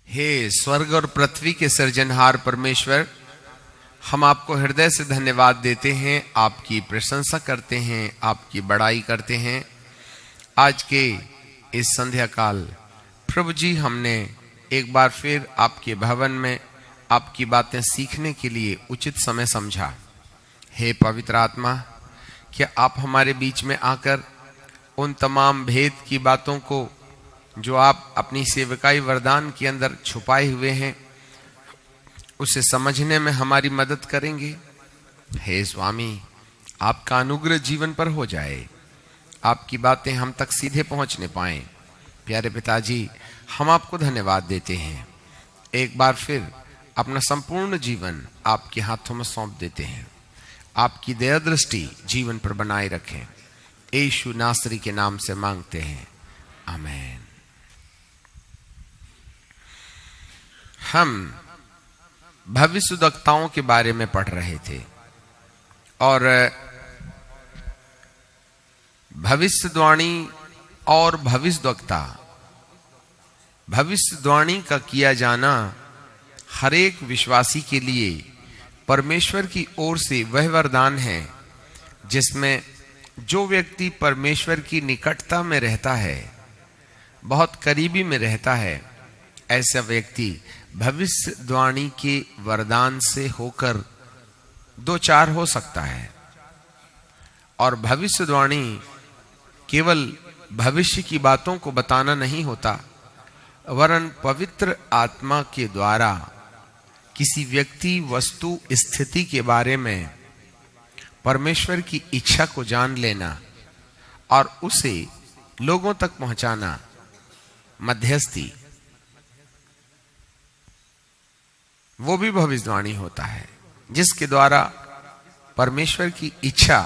हे स्वर्ग और पृथ्वी के सृजनहार परमेश्वर, हम आपको हृदय से धन्यवाद देते हैं, आपकी प्रशंसा करते हैं, आपकी बड़ाई करते हैं। आज के इस संध्या काल प्रभु जी हमने एक बार फिर आपके भवन में आपकी बातें सीखने के लिए उचित समय समझा। हे पवित्र आत्मा, क्या आप हमारे बीच में आकर उन तमाम भेद की बातों को जो आप अपनी सेवकाई वरदान के अंदर छुपाए हुए हैं उसे समझने में हमारी मदद करेंगे। हे स्वामी, आपका अनुग्रह जीवन पर हो जाए, आपकी बातें हम तक सीधे पहुंचने पाएं। प्यारे पिताजी, हम आपको धन्यवाद देते हैं। एक बार फिर अपना संपूर्ण जीवन आपके हाथों में सौंप देते हैं। आपकी दया दृष्टि जीवन पर बनाए रखें। यीशु नासरी के नाम से मांगते हैं, आमीन। हम भविष्यद्वक्ताओं के बारे में पढ़ रहे थे और भविष्यवाणी और भविष्यद्वक्ता, भविष्यवाणी का किया जाना हर एक विश्वासी के लिए परमेश्वर की ओर से वह वरदान है जिसमें जो व्यक्ति परमेश्वर की निकटता में रहता है, बहुत करीबी में रहता है, ऐसा व्यक्ति भविष्यवाणी के वरदान से होकर दो चार हो सकता है। और भविष्यवाणी केवल भविष्य की बातों को बताना नहीं होता, वरन पवित्र आत्मा के द्वारा किसी व्यक्ति, वस्तु, स्थिति के बारे में परमेश्वर की इच्छा को जान लेना और उसे लोगों तक पहुंचाना, मध्यस्थी, वो भी भविष्यवाणी होता है, जिसके द्वारा परमेश्वर की इच्छा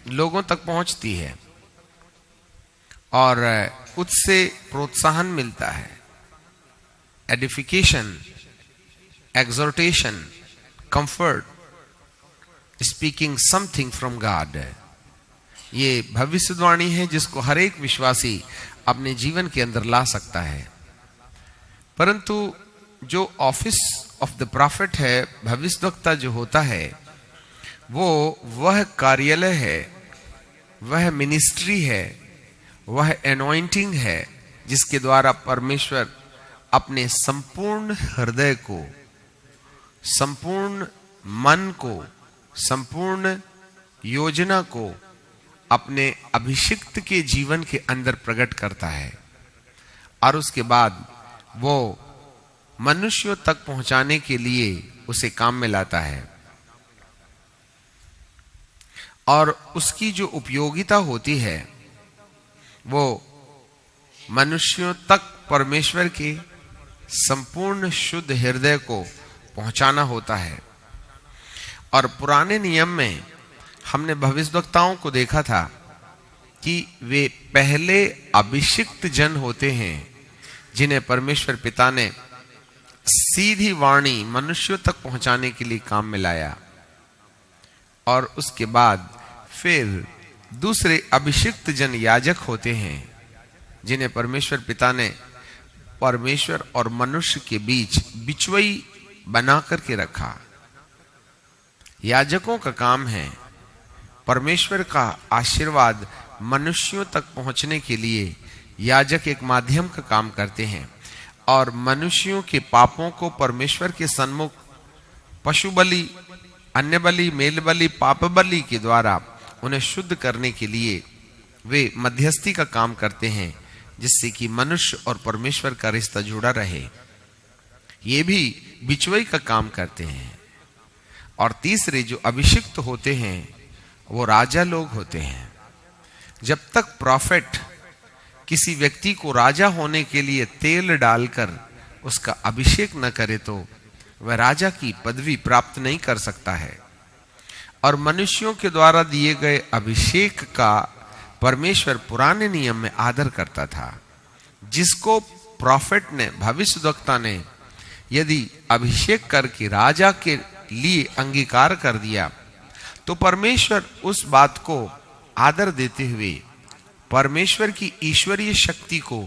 लोगों तक पहुंचती है और उससे प्रोत्साहन मिलता है। Edification, exhortation, comfort, speaking something from God, ये भविष्यवाणी है जिसको हर एक विश्वासी अपने जीवन के अंदर ला सकता है। परंतु जो ऑफिस ऑफ द प्रॉफिट है, भविष्यद्वक्ता जो होता है, वो वह कार्यालय है, वह मिनिस्ट्री है, वह एनॉइंटिंग है जिसके द्वारा परमेश्वर अपने संपूर्ण हृदय को, संपूर्ण मन को, संपूर्ण योजना को अपने अभिषिक्त के जीवन के अंदर प्रकट करता है और उसके बाद वो मनुष्यों तक पहुंचाने के लिए उसे काम में लाता है। और उसकी जो उपयोगिता होती है वो मनुष्यों तक परमेश्वर के संपूर्ण शुद्ध हृदय को पहुंचाना होता है। और पुराने नियम में हमने भविष्यद्वक्ताओं को देखा था कि वे पहले अभिषिक्त जन होते हैं जिन्हें परमेश्वर पिता ने सीधी वाणी मनुष्यों तक पहुंचाने के लिए काम में लाया। और उसके बाद फिर दूसरे अभिषिक्त जन याजक होते हैं जिन्हें परमेश्वर पिता ने परमेश्वर और मनुष्य के बीच बिचवई बना करके रखा। याजकों का काम है परमेश्वर का आशीर्वाद मनुष्यों तक पहुंचने के लिए याजक एक माध्यम का काम करते हैं और मनुष्यों के पापों को परमेश्वर के सन्मुख पशु बलि, अन्य बलि, मेल बलि, पाप बलि के द्वारा उन्हें शुद्ध करने के लिए वे मध्यस्थी का काम करते हैं जिससे कि मनुष्य और परमेश्वर का रिश्ता जुड़ा रहे। ये भी बिचवई का काम करते हैं। और तीसरे जो अभिषिक्त होते हैं वो राजा लोग होते हैं। जब तक प्रॉफिट किसी व्यक्ति को राजा होने के लिए तेल डालकर उसका अभिषेक न करे तो वह राजा की पदवी प्राप्त नहीं कर सकता है। और मनुष्यों के द्वारा दिए गए अभिषेक का परमेश्वर पुराने नियम में आदर करता था। जिसको प्रॉफिट ने, भविष्यद्वक्ता ने यदि अभिषेक करके राजा के लिए अंगीकार कर दिया तो परमेश्वर उस बात को आदर देते हुए परमेश्वर की ईश्वरीय शक्ति को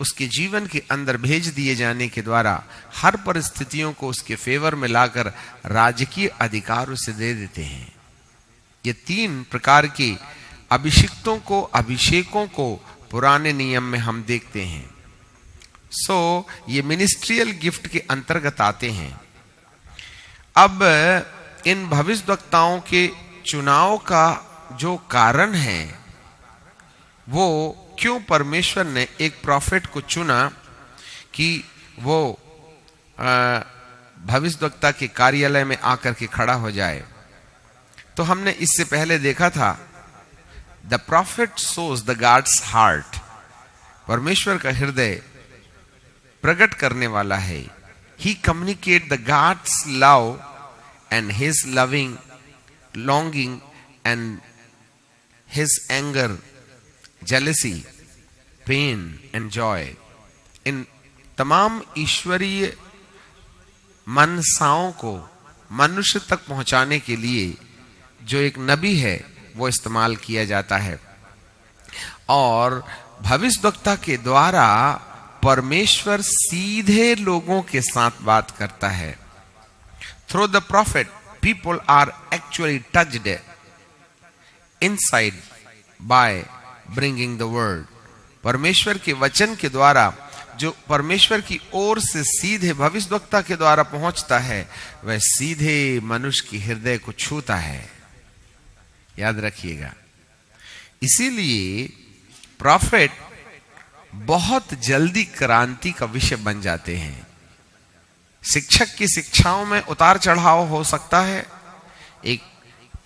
उसके जीवन के अंदर भेज दिए जाने के द्वारा हर परिस्थितियों को उसके फेवर में लाकर राजकीय अधिकार उसे दे देते हैं। ये 3 प्रकार के अभिषेकों को पुराने नियम में हम देखते हैं। ये मिनिस्ट्रियल गिफ्ट के अंतर्गत आते हैं। अब इन भविष्यवक्ताओं के चुनाव का जो कारण है, वो क्यों परमेश्वर ने एक प्रॉफिट को चुना कि वो भविष्यवक्ता के कार्यालय में आकर के खड़ा हो जाए। तो हमने इससे पहले देखा था, the prophet shows the God's heart. परमेश्वर का हृदय प्रकट करने वाला है। He communicate the God's love and his loving longing and his anger, jealousy, pain and joy. इन तमाम ईश्वरीय मनसाओं को मनुष्य तक पहुंचाने के लिए जो एक नबी है वो इस्तेमाल किया जाता है, और भविष्यवक्ता के द्वारा परमेश्वर सीधे लोगों के साथ बात करता है। Through the prophet people are actually touched inside by bringing the word. परमेश्वर के वचन के द्वारा जो परमेश्वर की ओर से सीधे भविष्यवक्ता के द्वारा पहुंचता है, वह सीधे मनुष्य के हृदय को छूता है। याद रखिएगा। इसीलिए प्रॉफिट बहुत जल्दी क्रांति का विषय बन जाते हैं। शिक्षक की शिक्षाओं में उतार चढ़ाव हो सकता है, एक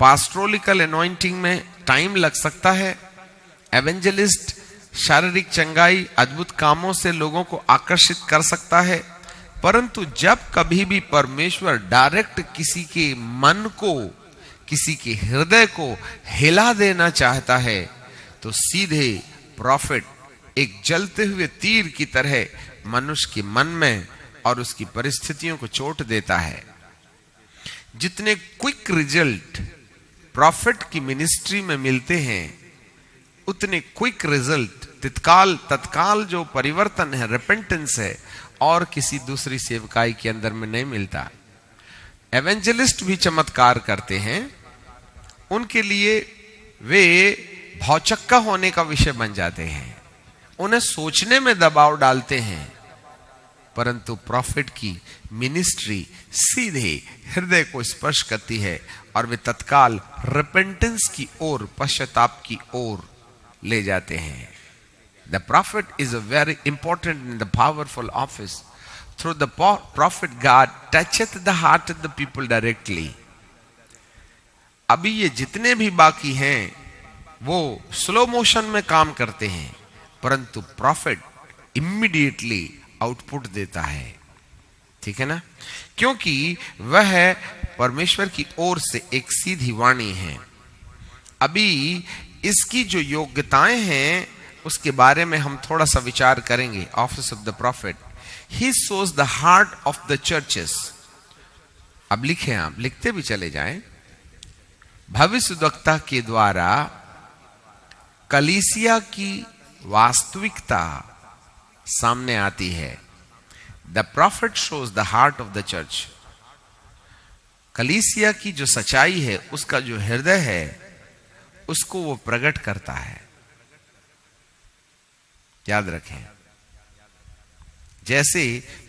पास्टोरलिकल एनॉइंटिंग में टाइम लग सकता है, एवेंजलिस्ट शारीरिक चंगाई अद्भुत कामों से लोगों को आकर्षित कर सकता है, परंतु जब कभी भी परमेश्वर डायरेक्ट किसी के मन को, किसी के हृदय को हिला देना चाहता है, तो सीधे प्रॉफिट एक जलते हुए तीर की तरह मनुष्य के मन में और उसकी परिस्थितियों को चोट देता है। जितने क्विक रिजल्ट प्रॉफिट की मिनिस्ट्री में मिलते हैं, उतने क्विक रिजल्ट तत्काल जो परिवर्तन है, रिपेंटेंस है, और किसी दूसरी सेवकाई के अंदर में नहीं मिलता। एवेंजलिस्ट भी चमत्कार करते हैं, उनके लिए वे भौचक्का होने का विषय बन जाते हैं, उन्हें सोचने में दबाव डालते हैं, परंतु प्रॉफिट की मिनिस्ट्री सीधे हृदय को स्पर्श करती है और वे तत्काल रिपेंटेंस की ओर, पश्चाताप की ओर ले जाते हैं। The prophet is a very important and the powerful office. Through the prophet, God toucheth the heart of the people directly. अभी ये जितने भी बाकी हैं वो स्लो मोशन में काम करते हैं, परंतु प्रॉफिट इमीडिएटली आउटपुट देता है। ठीक है ना? क्योंकि वह परमेश्वर की ओर से एक सीधी वाणी है। अभी इसकी जो योग्यताएं हैं उसके बारे में हम थोड़ा सा विचार करेंगे। Office of the profit, he shows the heart of the churches. अब लिखे, आप लिखते भी चले जाएं। भविष्यवक्ता के द्वारा कलीसिया की वास्तविकता सामने आती है। The profit shows the heart of the church. कलीसिया की जो सच्चाई है, उसका जो हृदय है, उसको वो प्रकट करता है। याद रखें, जैसे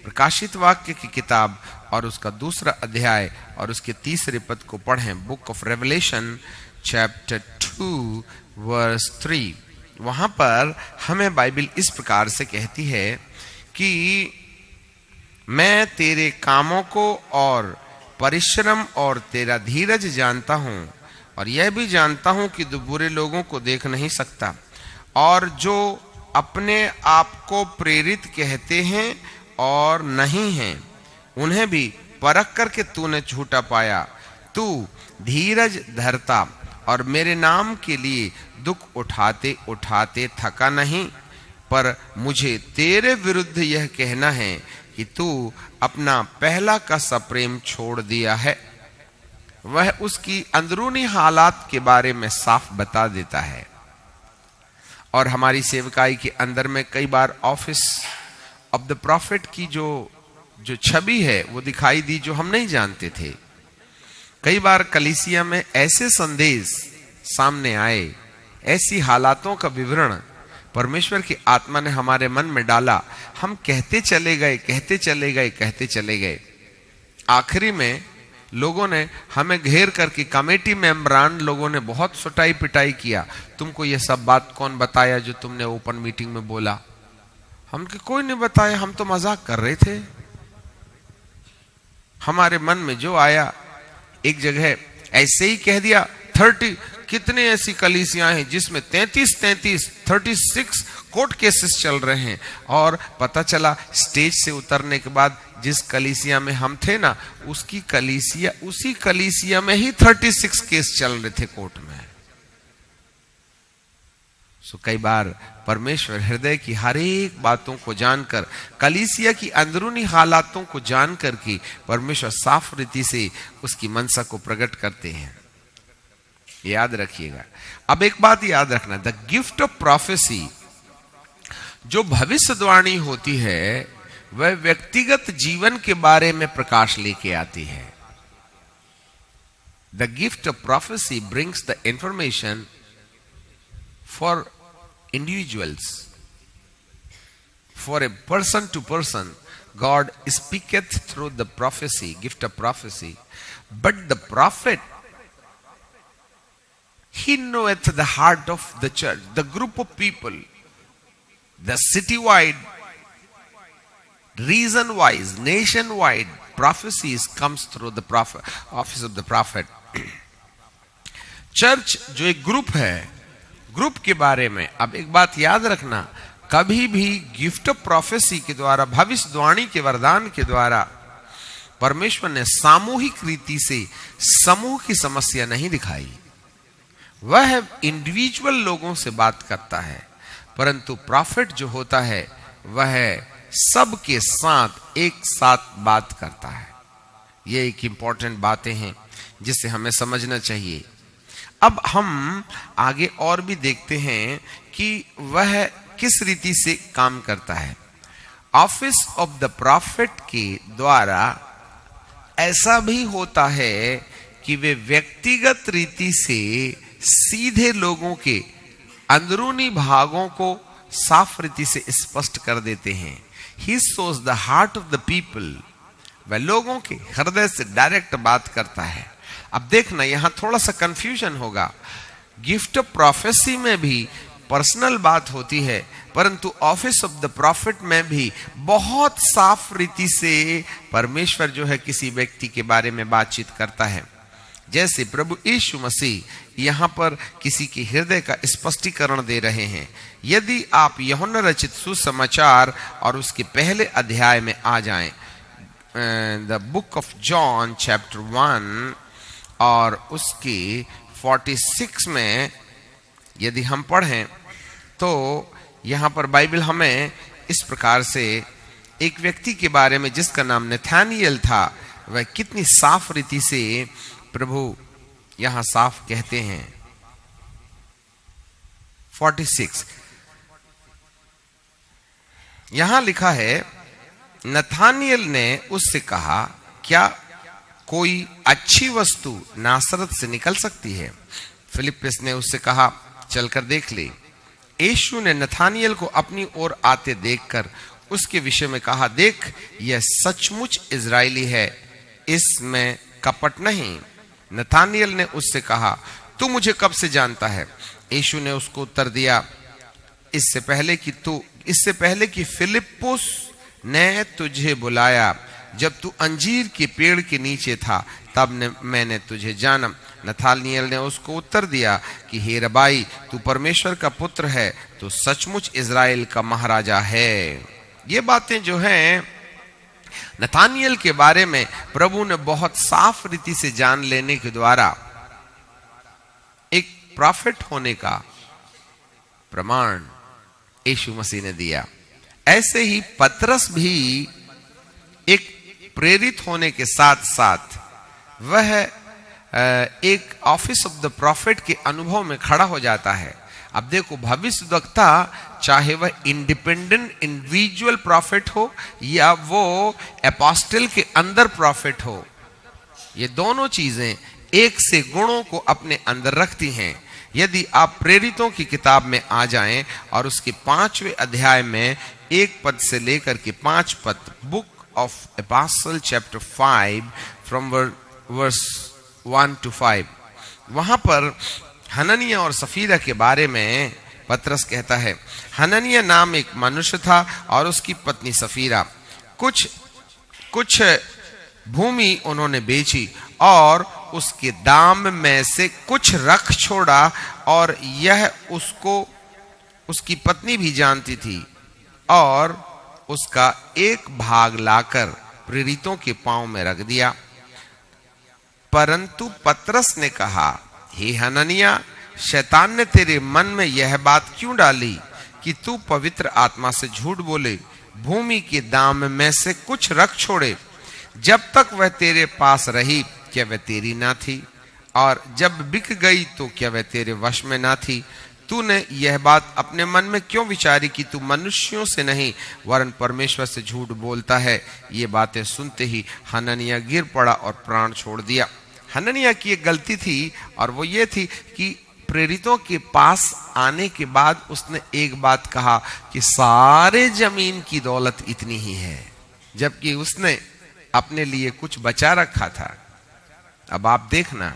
प्रकाशित वाक्य की किताब और उसका 2 अध्याय और उसके 3 पद को पढ़ें, book of Revelation chapter 2 verse 3, वहां पर हमें बाइबल इस प्रकार से कहती है कि मैं तेरे कामों को और परिश्रम और तेरा धीरज जानता हूं, और यह भी जानता हूं कि तू बुरे लोगों को देख नहीं सकता, और जो अपने आप को प्रेरित कहते हैं और नहीं हैं, उन्हें भी परख करके तूने झूठा पाया। तू धीरज धरता और मेरे नाम के लिए दुख उठाते उठाते थका नहीं, पर मुझे तेरे विरुद्ध यह कहना है कि तू अपना पहला का सा प्रेम छोड़ दिया है। वह उसकी अंदरूनी हालात के बारे में साफ बता देता है। और हमारी सेवकाई के अंदर में कई बार ऑफिस ऑफ द प्रॉफिट की जो छवि है वो दिखाई दी, जो हम नहीं जानते थे। कई बार कलीसिया में ऐसे संदेश सामने आए, ऐसी हालातों का विवरण परमेश्वर की आत्मा ने हमारे मन में डाला, हम कहते चले गए। आखिरी में लोगों ने हमें घेर करके, कमेटी मेंबरान लोगों ने बहुत सुटाई पिटाई किया, तुमको ये सब बात कौन बताया जो तुमने ओपन मीटिंग में बोला? हमको कोई नहीं बताया, हम तो मजाक कर रहे थे। हमारे मन में जो आया, एक जगह ऐसे ही कह दिया। 30 कितने ऐसी कलीसियां हैं जिसमें 36 कोर्ट केसेस चल रहे हैं, और पता चला स्टेज से उतरने के बाद जिस कलीसिया में हम थे ना, उसी कलीसिया में ही 36 केस चल रहे थे कोर्ट में। सो कई बार परमेश्वर हृदय की हर एक बातों को जानकर, कलीसिया की अंदरूनी हालातों को जानकर के परमेश्वर साफ रीति से उसकी मनसा को प्रकट करते हैं। याद रखिएगा। अब एक बात याद रखना, द गिफ्ट ऑफ प्रोफेसी, जो भविष्यवाणी होती है, वह व्यक्तिगत जीवन के बारे में प्रकाश लेके आती है। The gift of prophecy brings the information for individuals, for a person to person. God speaketh through the prophecy, gift of prophecy, but the prophet, he knoweth the heart of the church, the group of people, the citywide, region wise, nation wide prophecies comes through the prophet, office of the prophet. Church जो एक group है, group के बारे में अब एक बात याद रखना, कभी भी गिफ्ट ऑफ प्रोफेसी के द्वारा, भविष्यवाणी के वरदान के द्वारा परमेश्वर ने सामूहिक रीति से समूह की समस्या नहीं दिखाई। वह इंडिविजुअल लोगों से बात करता है, परंतु प्रॉफिट जो होता है वह सबके साथ एक साथ बात करता है। ये एक इंपॉर्टेंट बातें हैं जिसे हमें समझना चाहिए। अब हम आगे और भी देखते हैं कि वह किस रीति से काम करता है। ऑफिस ऑफ द प्रॉफिट के द्वारा ऐसा भी होता है कि वे व्यक्तिगत रीति से सीधे लोगों के अंदरूनी भागों को साफ रीति से स्पष्ट कर देते हैं। He shows the heart of the people, वह लोगों के हृदय से डायरेक्ट बात करता है। अब देखना, यहां थोड़ा सा कंफ्यूजन होगा। गिफ्ट ऑफ प्रोफेसी में भी पर्सनल बात होती है, परंतु ऑफिस ऑफ द प्रॉफिट में भी बहुत साफ रीति से परमेश्वर जो है किसी व्यक्ति के बारे में बातचीत करता है। जैसे प्रभु यीशु मसीह यहां पर किसी के हृदय का स्पष्टीकरण दे रहे हैं। यदि आप यूहन्ना रचित सुसमाचार और उसके पहले अध्याय में आ जाएं, the book of John chapter 1 और उसकी 46 में यदि हम पढ़ें तो यहां पर बाइबल हमें इस प्रकार से एक व्यक्ति के बारे में जिसका नाम नथानिएल था, वह कितनी साफ रीति से प्रभु यहां साफ कहते हैं। 46 यहां लिखा है, नथानिएल ने उससे कहा, क्या कोई अच्छी वस्तु नासरत से निकल सकती है? फिलिप्पुस ने उससे कहा, चलकर देख ले। यीशु ने नथानिएल को अपनी ओर आते देखकर उसके विषय में कहा, देख, यह सचमुच इजरायली है, इसमें कपट नहीं। नथानिएल ने उससे कहा, तू मुझे कब से जानता है? यीशु ने उसको उत्तर दिया, इससे पहले कि फिलिप्पुस ने तुझे बुलाया, जब तू अंजीर के पेड़ के नीचे था, तब मैंने तुझे जाना। नथानिएल ने उसको उत्तर दिया कि हे रबाई, तू परमेश्वर का पुत्र है, तो सचमुच इजराइल का महाराजा है। ये बातें जो हैं नथानिएल के बारे में प्रभु ने बहुत साफ रीति से जान लेने के द्वारा एक प्रॉफिट होने का प्रमाण यीशु मसीह ने दिया। ऐसे ही पतरस भी एक प्रेरित होने के साथ साथ वह एक ऑफिस ऑफ द प्रॉफिट के अनुभव में खड़ा हो जाता है। अब देखो, भविष्यद्वक्ता चाहे वह इंडिपेंडेंट इंडिविजुअल प्रॉफिट हो या वो एपोस्टल के अंदर प्रॉफिट हो, ये दोनों चीजें एक से गुणों को अपने अंदर रखती हैं। यदि आप प्रेरितों की किताब में आ जाएं और उसके 5वें अध्याय में 1 पद से लेकर के 5 पद, book of apostle chapter 5 from verse 1 to 5, वहां पर हननिया और सफीरा के बारे में पतरस कहता है, हननिया नाम एक मनुष्य था और उसकी पत्नी सफीरा, कुछ भूमि उन्होंने बेची और उसके दाम में से कुछ रख छोड़ा, और यह उसकी पत्नी भी जानती थी, और उसका एक भाग लाकर प्रेरितों के पांव में रख दिया। परंतु पतरस ने कहा, हे हननिया, शैतान ने तेरे मन में यह बात क्यों डाली कि तू पवित्र आत्मा से झूठ बोले, भूमि के दाम में से कुछ रख छोड़े? जब तक वह तेरे पास रही क्या वह तेरी ना थी, और जब बिक गई तो क्या वह तेरे वश में ना थी? तूने यह बात अपने मन में क्यों विचारी कि तू मनुष्यों से नहीं वरन परमेश्वर से झूठ बोलता है? ये बातें सुनते ही हननिया गिर पड़ा और प्राण छोड़ दिया। हननिया की एक गलती थी, और वो ये थी कि प्रेरितों के पास आने के बाद उसने एक बात कहा कि सारे जमीन की दौलत इतनी ही है, जबकि उसने अपने लिए कुछ बचा रखा था। अब आप देखना,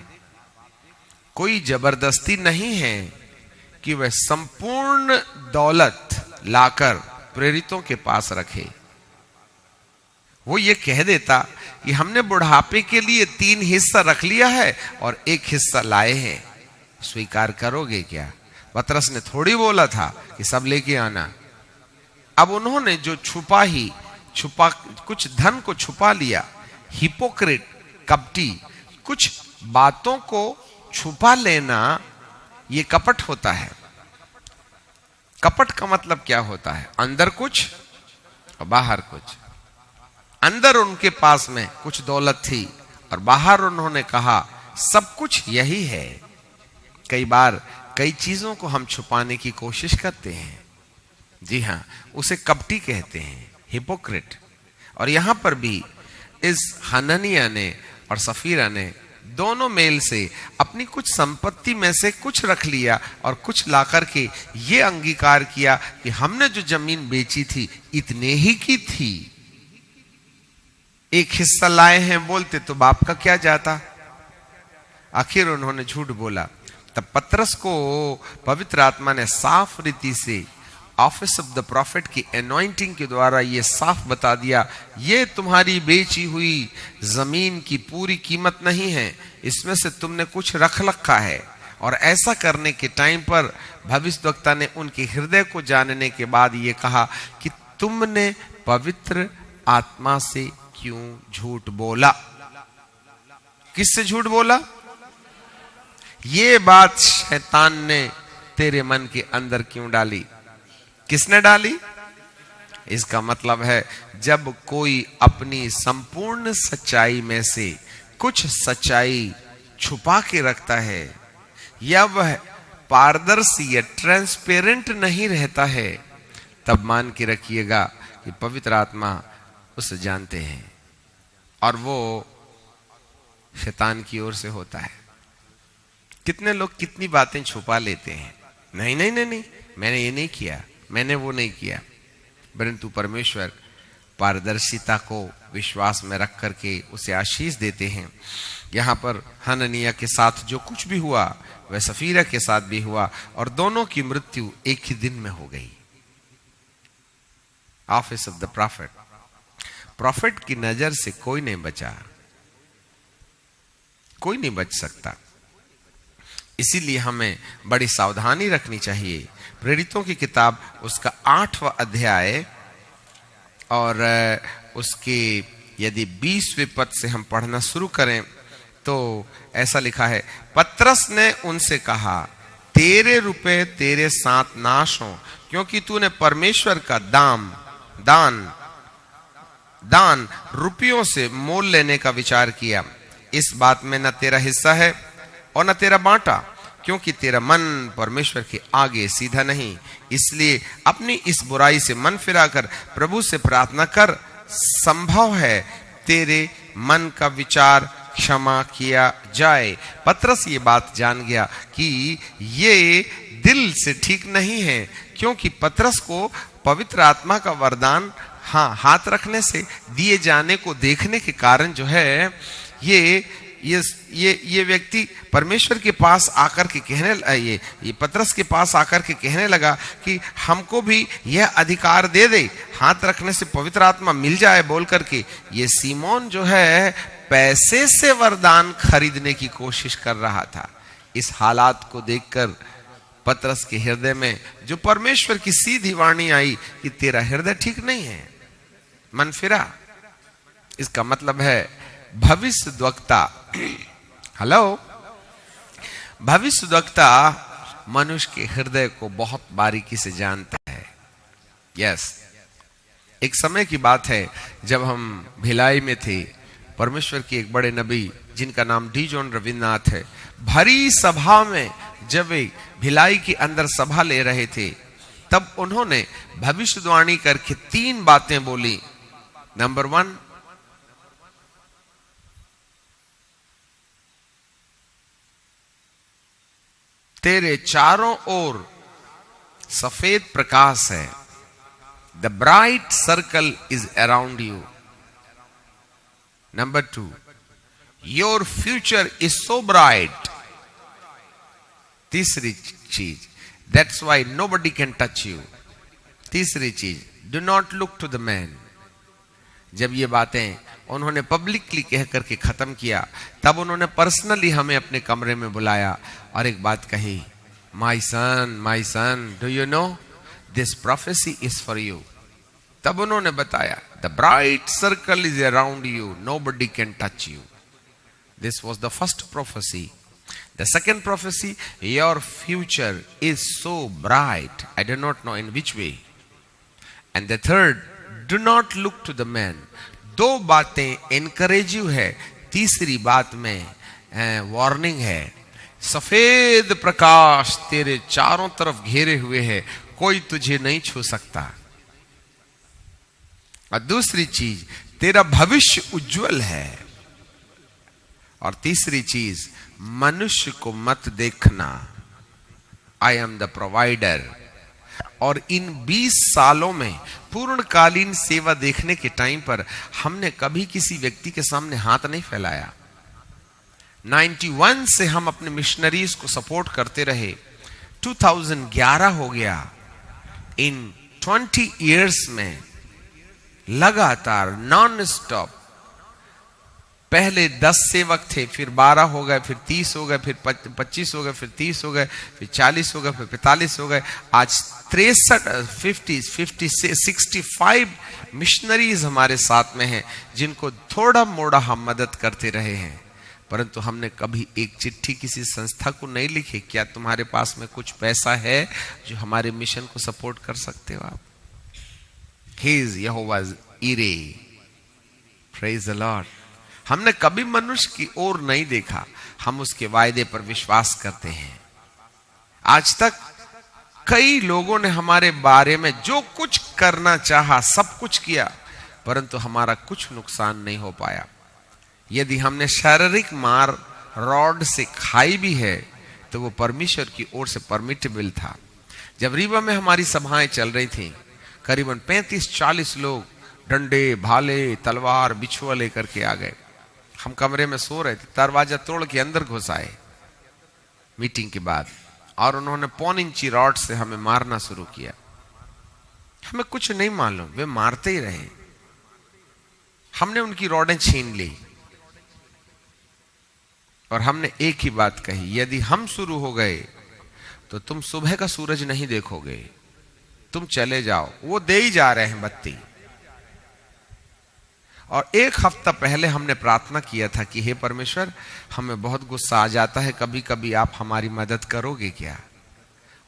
कोई जबरदस्ती नहीं है कि वह संपूर्ण दौलत लाकर प्रेरितों के पास रखे। वो ये कह देता कि हमने बुढ़ापे के लिए 3 हिस्सा रख लिया है और 1 हिस्सा लाए हैं, स्वीकार करोगे क्या? पतरस ने थोड़ी बोला था कि सब लेके आना। अब उन्होंने जो छुपा कुछ धन को छुपा लिया, हिपोक्रेट, कपटी, कुछ बातों को छुपा लेना ये कपट होता है। कपट का मतलब क्या होता है? अंदर कुछ और बाहर कुछ। अंदर उनके पास में कुछ दौलत थी और बाहर उन्होंने कहा सब कुछ यही है। कई बार कई चीजों को हम छुपाने की कोशिश करते हैं, जी हां, उसे कपटी कहते हैं, हिपोक्रेट। और यहां पर भी इस हननिया ने और सफीरा ने दोनों मेल से अपनी कुछ संपत्ति में से कुछ रख लिया और कुछ लाकर के ये अंगीकार किया कि हमने जो जमीन बेची थी इतने ही की थी। एक हिस्सा लाए हैं बोलते तो बाप का क्या जाता। आखिर उन्होंने झूठ बोला। तब पतरस को पवित्र आत्मा ने साफ रीति से ऑफिस ऑफ द प्रॉफिट की एनॉइंटिंग के द्वारा ये साफ बता दिया, ये तुम्हारी बेची हुई जमीन की पूरी कीमत नहीं है, इसमें से तुमने कुछ रख रखा है। और ऐसा करने के टाइम पर भविष्यद्वक्ता ने उनके हृदय को जानने के बाद ये कहा कि तुमने पवित्र आत्मा से क्यों झूठ बोला? किससे झूठ बोला? ये बात शैतान ने तेरे मन के अंदर क्यों डाली? किसने डाली? इसका मतलब है जब कोई अपनी संपूर्ण सच्चाई में से कुछ सच्चाई छुपा के रखता है या वह पारदर्शी या ट्रांसपेरेंट नहीं रहता है, तब मान के रखिएगा कि पवित्र आत्मा उसे जानते हैं और वो शैतान की ओर से होता है। कितने लोग कितनी बातें छुपा लेते हैं, नहीं नहीं नहीं नहीं, मैंने ये नहीं किया, मैंने वो नहीं किया, परंतु परमेश्वर पारदर्शिता को विश्वास में रख करके उसे आशीष देते हैं। यहाँ पर हननिया के साथ जो कुछ भी हुआ वह सफीरा के साथ भी हुआ और दोनों की मृत्यु एक ही दिन में हो गई। Office of the profit, profit की नजर से कोई नहीं बचा, कोई नहीं बच सकता। इसीलिए हमें बड़ी सावधानी रखनी चाहिए। प्रेरितों की किताब उसका 8वां अध्याय और उसके यदि 20वें पद से हम पढ़ना शुरू करें तो ऐसा लिखा है, पतरस ने उनसे कहा, तेरे रुपए तेरे साथ नाश हो, क्योंकि तूने परमेश्वर का दान रुपयों से मोल लेने का विचार किया। इस बात में न तेरा हिस्सा है और न तेरा बांटा, क्योंकि तेरा मन परमेश्वर के आगे सीधा नहीं। इसलिए अपनी इस बुराई से मन फिराकर प्रभु से प्रार्थना कर, संभव है तेरे मन का विचार क्षमा किया जाए। पतरस ये बात जान गया कि ये दिल से ठीक नहीं है, क्योंकि पतरस को पवित्र आत्मा का वरदान हाथ रखने से दिए जाने को देखने के कारण जो है ये व्यक्ति परमेश्वर के पास आकर के ये पतरस के पास आकर के कहने लगा कि हमको भी यह अधिकार दे दे, हाथ रखने से पवित्र आत्मा मिल जाए बोल करके। ये सीमोन जो है पैसे से वरदान खरीदने की कोशिश कर रहा था। इस हालात को देखकर पतरस के हृदय में जो परमेश्वर की सीधी वाणी आई कि तेरा हृदय ठीक नहीं है, मन फिरा। इसका मतलब है भविष्यद्वक्ता, हेलो, भविष्यद्वक्ता मनुष्य के हृदय को बहुत बारीकी से जानता है। यस, एक समय की बात है जब हम भिलाई में थे, परमेश्वर के एक बड़े नबी जिनका नाम डी जॉन रविन्द्रनाथ है, भरी सभा में जब वे भिलाई के अंदर सभा ले रहे थे, तब उन्होंने भविष्यवाणी करके 3 बातें बोली। नंबर 1, तेरे चारों ओर सफेद प्रकाश है, the bright circle is around you. Number 2, your future is so bright. तीसरी चीज, that's why nobody can touch you. तीसरी चीज, do not look to the man. जब ये बातें उन्होंने पब्लिकली कह करके खत्म किया, तब उन्होंने पर्सनली हमें अपने कमरे में बुलाया और एक बात कही, my son, do you know this prophecy is for you. तब उन्होंने बताया, the bright circle is around you, nobody can touch you. This was the first prophecy. The second prophecy, your future is so bright, I do not know in which way. And the third, do not look to the man. 2 बातें encourageing है, तीसरी बात में warning है। सफेद प्रकाश तेरे चारों तरफ घेरे हुए है, कोई तुझे नहीं छू सकता। और दूसरी चीज, तेरा भविष्य उज्जवल है। और तीसरी चीज, मनुष्य को मत देखना, आई एम द प्रोवाइडर। और इन 20 सालों में पूर्णकालीन सेवा देखने के टाइम पर हमने कभी किसी व्यक्ति के सामने हाथ नहीं फैलाया। 91 से हम अपने मिशनरीज को सपोर्ट करते रहे, 2011 हो गया। इन 20 इयर्स में लगातार नॉन स्टॉप, पहले 10 सेवक थे, फिर 12 हो गए, फिर 30 हो गए, फिर 25 हो गए, फिर 30 हो गए, फिर 40 हो गए, फिर 45 हो गए। आज 65 मिशनरीज हमारे साथ में हैं, जिनको थोड़ा मोड़ा हम मदद करते रहे हैं। परंतु हमने कभी एक चिट्ठी किसी संस्था को नहीं लिखी, क्या तुम्हारे पास में कुछ पैसा है जो हमारे मिशन को सपोर्ट कर सकते हो आप? He is Jehovah Jireh, praise the Lord. हमने कभी मनुष्य की ओर नहीं देखा, हम उसके वायदे पर विश्वास करते हैं। आज तक कई लोगों ने हमारे बारे में जो कुछ करना चाहा सब कुछ किया, परंतु हमारा कुछ नुकसान नहीं हो पाया। यदि हमने शारीरिक मार रॉड से खाई भी है तो वो परमेश्वर की ओर से परमिटेबल था। जब रीवा में हमारी सभाएं चल रही थी, करीबन 35-40 लोग डंडे, भाले, तलवार, बिछुआ लेकर के आ गए। हम कमरे में सो रहे थे, दरवाजा तोड़ के अंदर घुस आए मीटिंग के बाद, और उन्होंने 1.25 इंची रॉड से हमें मारना शुरू किया। हमें कुछ नहीं मालूम, वे मारते ही रहे। हमने उनकी रॉडें छीन ली और हमने एक ही बात कही, यदि हम शुरू हो गए तो तुम सुबह का सूरज नहीं देखोगे, तुम चले जाओ। वो दे ही जा रहे हैं बत्ती। और 1 हफ्ता पहले हमने प्रार्थना किया था कि हे परमेश्वर, हमें बहुत गुस्सा आ जाता है, कभी कभी आप हमारी मदद करोगे क्या?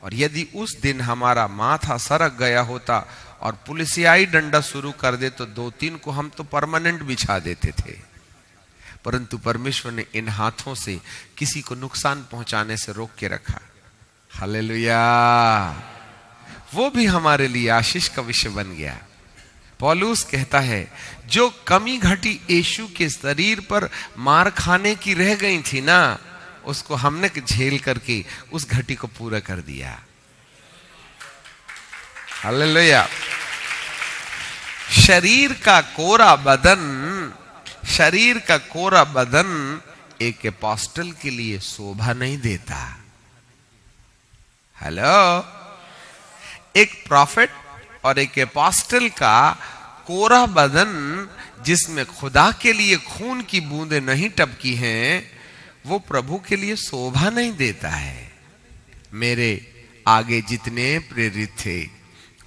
और यदि उस दिन हमारा माथा सरक गया होता और पुलिसियाई डंडा शुरू कर दे तो 2-3 को हम तो परमानेंट बिछा देते थे। परंतु परमेश्वर ने इन हाथों से किसी को नुकसान पहुंचाने से रोक के रखा। हालेलुया। वो भी हमारे लिए आशीष का विषय बन गया। पौलुस कहता है, जो कमी घटी यीशु के शरीर पर मार खाने की रह गई थी ना, उसको हमने झेल करके उस घटी को पूरा कर दिया। हालेलुया। शरीर का कोरा बदन एक एपोस्टल के लिए शोभा नहीं देता। हेलो। एक प्रॉफिट और एक एपोस्टल का कोरा बदन जिसमें खुदा के लिए खून की बूंदें नहीं टपकी हैं, वो प्रभु के लिए शोभा नहीं देता है। मेरे आगे जितने प्रेरित थे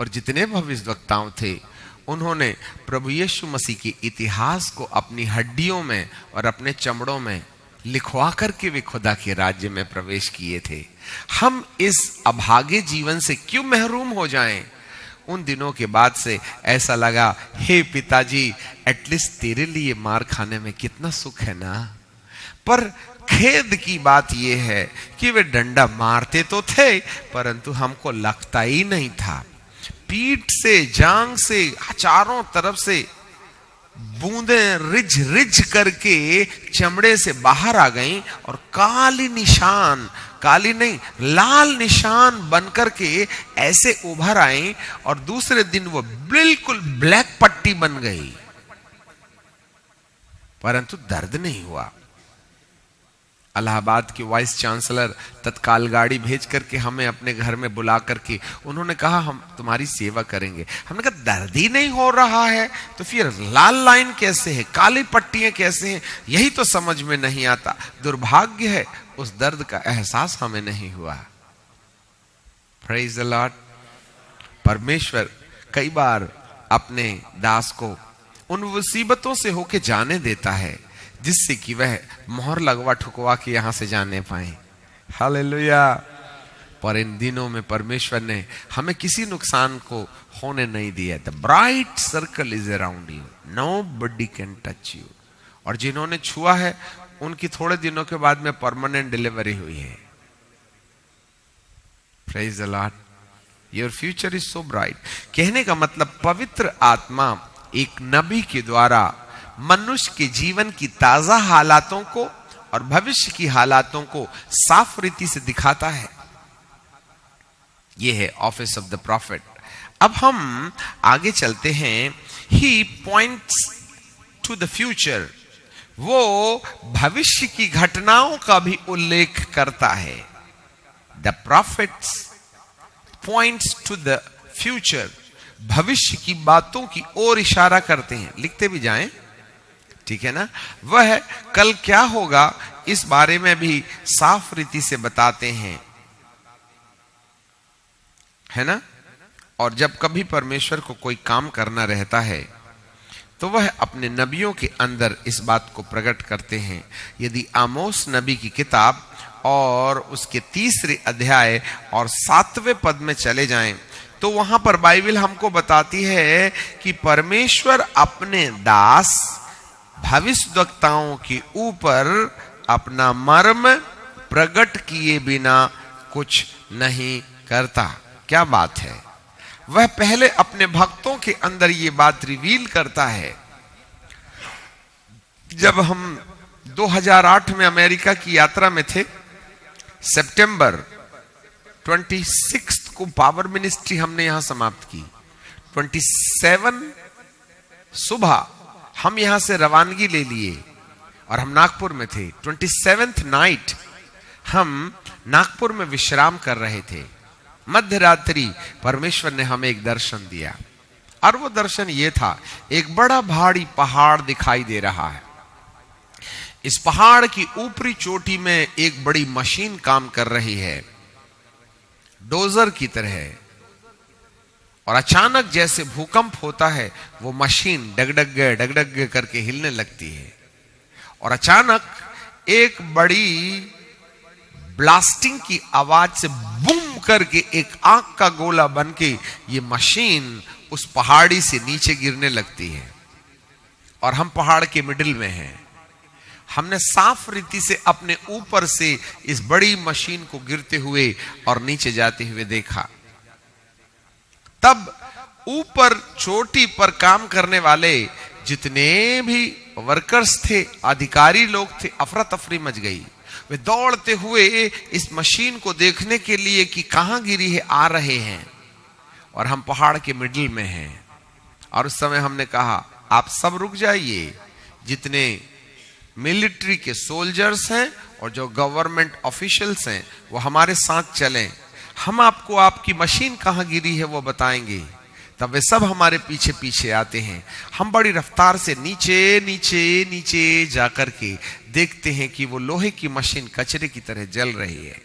और जितने भविष्यवक्ताओं थे, उन्होंने प्रभु यीशु मसीह के इतिहास को अपनी हड्डियों में और अपने चमड़ों में लिखवा करके वे खुदा के राज्य में प्रवेश किए थे। हम इस अभागे जीवन से क्यों महरूम हो जाएं? उन दिनों के बाद से ऐसा लगा, हे पिताजी, एटलीस्ट तेरे लिए मार खाने में कितना सुख है ना। पर खेद की बात यह है कि वे डंडा मारते तो थे, परंतु हमको लगता ही नहीं था। पीठ से, जांग से, चारों तरफ से बूंदें रिझ रिझ करके चमड़े से बाहर आ गईं और लाल निशान बनकर के ऐसे उभर आए, और दूसरे दिन वो बिल्कुल ब्लैक पट्टी बन गई, परंतु दर्द नहीं हुआ। इलाहाबाद के वाइस चांसलर तत्काल गाड़ी भेज करके हमें अपने घर में बुला करके उन्होंने कहा, हम तुम्हारी सेवा करेंगे। हमने कहा, दर्द ही नहीं हो रहा है तो फिर लाल लाइन कैसे है, काली पट्टियां कैसे हैं, यही तो समझ में नहीं आता। दुर्भाग्य है, उस दर्द का एहसास हमें नहीं हुआ। Praise the Lord. परमेश्वर कई बार अपने दास को उन मुसीबतों से होके जाने देता है जिससे कि वह मोहर लगवा ठुकवा के यहां से जाने पाए। हालेलुया। पर इन दिनों में परमेश्वर ने हमें किसी नुकसान को होने नहीं दिया। The bright circle is around you, nobody can touch you. और जिन्होंने छुआ है उनकी थोड़े दिनों के बाद में परमानेंट डिलीवरी हुई है। Praise the Lord. Your future is so bright. कहने का मतलब, पवित्र आत्मा एक नबी के द्वारा मनुष्य के जीवन की ताजा हालातों को और भविष्य की हालातों को साफ रीति से दिखाता है। यह है ऑफिस ऑफ द प्रॉफिट। अब हम आगे चलते हैं। He points to the future. वो भविष्य की घटनाओं का भी उल्लेख करता है। The prophets points to the future. भविष्य की बातों की ओर इशारा करते हैं। लिखते भी जाएं, ठीक है ना। वह कल क्या होगा इस बारे में भी साफ रीति से बताते हैं, है ना। और जब कभी परमेश्वर को कोई काम करना रहता है तो वह अपने नबियों के अंदर इस बात को प्रकट करते हैं। यदि आमोस नबी की किताब और उसके 3 अध्याय और 7वें पद में चले जाएं तो वहां पर बाइबल हमको बताती है कि परमेश्वर अपने दास भविष्यवक्ताओं के ऊपर अपना मर्म प्रकट किए बिना कुछ नहीं करता। क्या बात है। वह पहले अपने भक्तों के अंदर ये बात रिवील करता है। जब हम 2008 में अमेरिका की यात्रा में थे, सितंबर 26 को पावर मिनिस्ट्री हमने यहां समाप्त की। 27 सुबह हम यहां से रवानगी ले लिए और हम नागपुर में थे। 27th नाइट हम नागपुर में विश्राम कर रहे थे। मध्य रात्रि परमेश्वर ने हमें एक दर्शन दिया, और वो दर्शन ये था, एक बड़ा भारी पहाड़ दिखाई दे रहा है। इस पहाड़ की ऊपरी चोटी में एक बड़ी मशीन काम कर रही है, डोजर की तरह। और अचानक जैसे भूकंप होता है, वो मशीन डगडग करके हिलने लगती है। और अचानक एक बड़ी ब्लास्टिंग की आवाज से बूम करके एक आग का गोला बनके ये मशीन उस पहाड़ी से नीचे गिरने लगती है। और हम पहाड़ के मिडिल में हैं। हमने साफ रीति से अपने ऊपर से इस बड़ी मशीन को गिरते हुए और नीचे जाते हुए देखा। तब ऊपर चोटी पर काम करने वाले जितने भी वर्कर्स थे, अधिकारी लोग थे, अफरा तफरी मच गई। वे दौड़ते हुए इस मशीन को देखने के लिए कि कहां गिरी है आ रहे हैं, और हम पहाड़ के मिडिल में हैं। और उस समय हमने कहा आप सब रुक जाइए, जितने मिलिट्री के सोल्जर्स हैं और जो गवर्नमेंट ऑफिशियल्स हैं वो हमारे साथ चलें, हम आपको आपकी मशीन कहां गिरी है वो बताएंगे। तब वे सब हमारे पीछे पीछे आते हैं। हम बड़ी रफ्तार से नीचे नीचे नीचे जाकर के देखते हैं कि वो लोहे की मशीन कचरे की तरह जल रही है।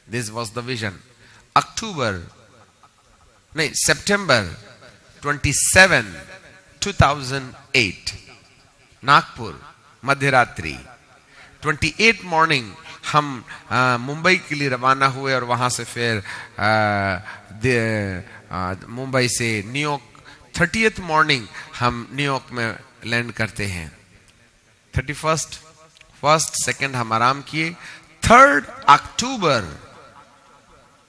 This was the vision. सितंबर 27, 2008, नागपुर, मध्यरात्रि 28 मॉर्निंग हम मुंबई के लिए रवाना हुए और वहां से फिर मुंबई से न्यूयॉर्क 30th मॉर्निंग हम न्यूयॉर्क में लैंड करते हैं। 31st, 2nd हम आराम किए। 3 अक्टूबर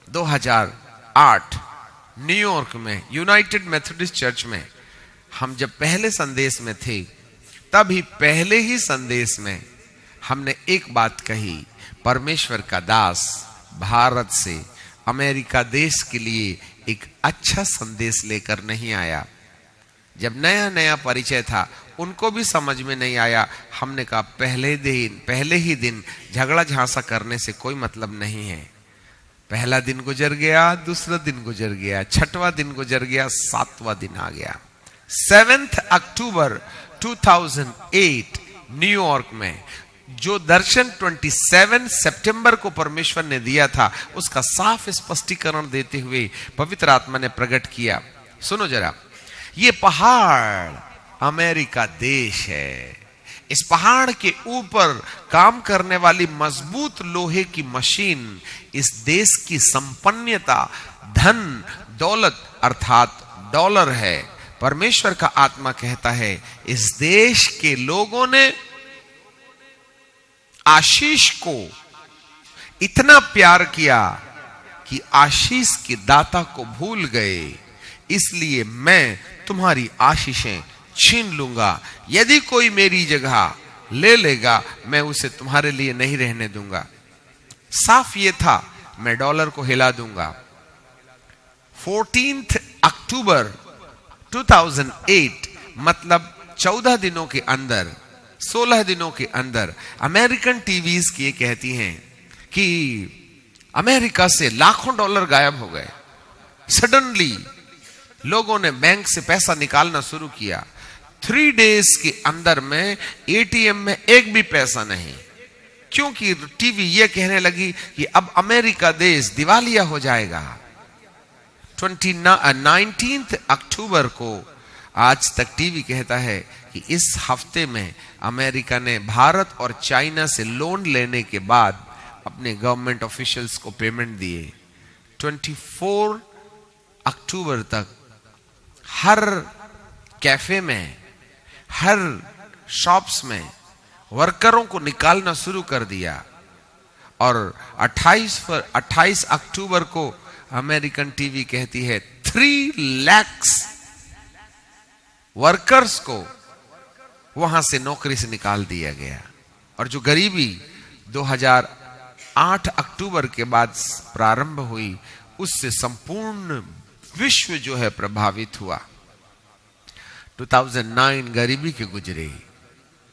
2008 न्यूयॉर्क में यूनाइटेड मेथोडिस्ट चर्च में हम जब पहले संदेश में थे, तभी पहले ही संदेश में हमने एक बात कही, परमेश्वर का दास भारत से अमेरिका देश के लिए एक अच्छा संदेश लेकर नहीं आया। जब नया नया परिचय था उनको भी समझ में नहीं आया। हमने कहा पहले ही दिन झगड़ा झांसा करने से कोई मतलब नहीं है। पहला दिन गुजर गया, दूसरा दिन गुजर गया, 6वां दिन गुजर गया, 7वां दिन आ गया। 7 अक्टूबर 2008 न्यूयॉर्क में जो दर्शन 27 सितंबर को परमेश्वर ने दिया था, उसका साफ स्पष्टीकरण देते हुए पवित्र आत्मा ने प्रकट किया। सुनो जरा, ये पहाड़ अमेरिका देश है। इस पहाड़ के ऊपर काम करने वाली मजबूत लोहे की मशीन इस देश की संपन्नता, धन दौलत अर्थात डॉलर है। परमेश्वर का आत्मा कहता है इस देश के लोगों ने आशीष को इतना प्यार किया कि आशीष के दाता को भूल गए। इसलिए मैं तुम्हारी आशीषें छीन लूंगा। यदि कोई मेरी जगह ले लेगा, मैं उसे तुम्हारे लिए नहीं रहने दूंगा। साफ ये था, मैं डॉलर को हिला दूंगा। 14 अक्टूबर 2008 मतलब 14 दिनों के अंदर, 16 दिनों के अंदर अमेरिकन टीवीज की कहती हैं कि अमेरिका से लाखों डॉलर गायब हो गए। सडनली लोगों ने बैंक से पैसा निकालना शुरू किया। 3 डेज के अंदर में एटीएम में एक भी पैसा नहीं, क्योंकि टीवी ये कहने लगी कि अब अमेरिका देश दिवालिया हो जाएगा। 19 अक्टूबर को आज तक टीवी कहता है कि इस हफ्ते में अमेरिका ने भारत और चाइना से लोन लेने के बाद अपने गवर्नमेंट ऑफिशियल्स को पेमेंट दिए। 24 अक्टूबर तक हर कैफे में, हर शॉप्स में वर्करों को निकालना शुरू कर दिया। और 28 अक्टूबर को अमेरिकन टीवी कहती है 3 लाख वर्कर्स को वहां से नौकरी से निकाल दिया गया। और जो गरीबी 2008 अक्टूबर के बाद प्रारंभ हुई, उससे संपूर्ण विश्व जो है प्रभावित हुआ। 2009 गरीबी के गुजरे,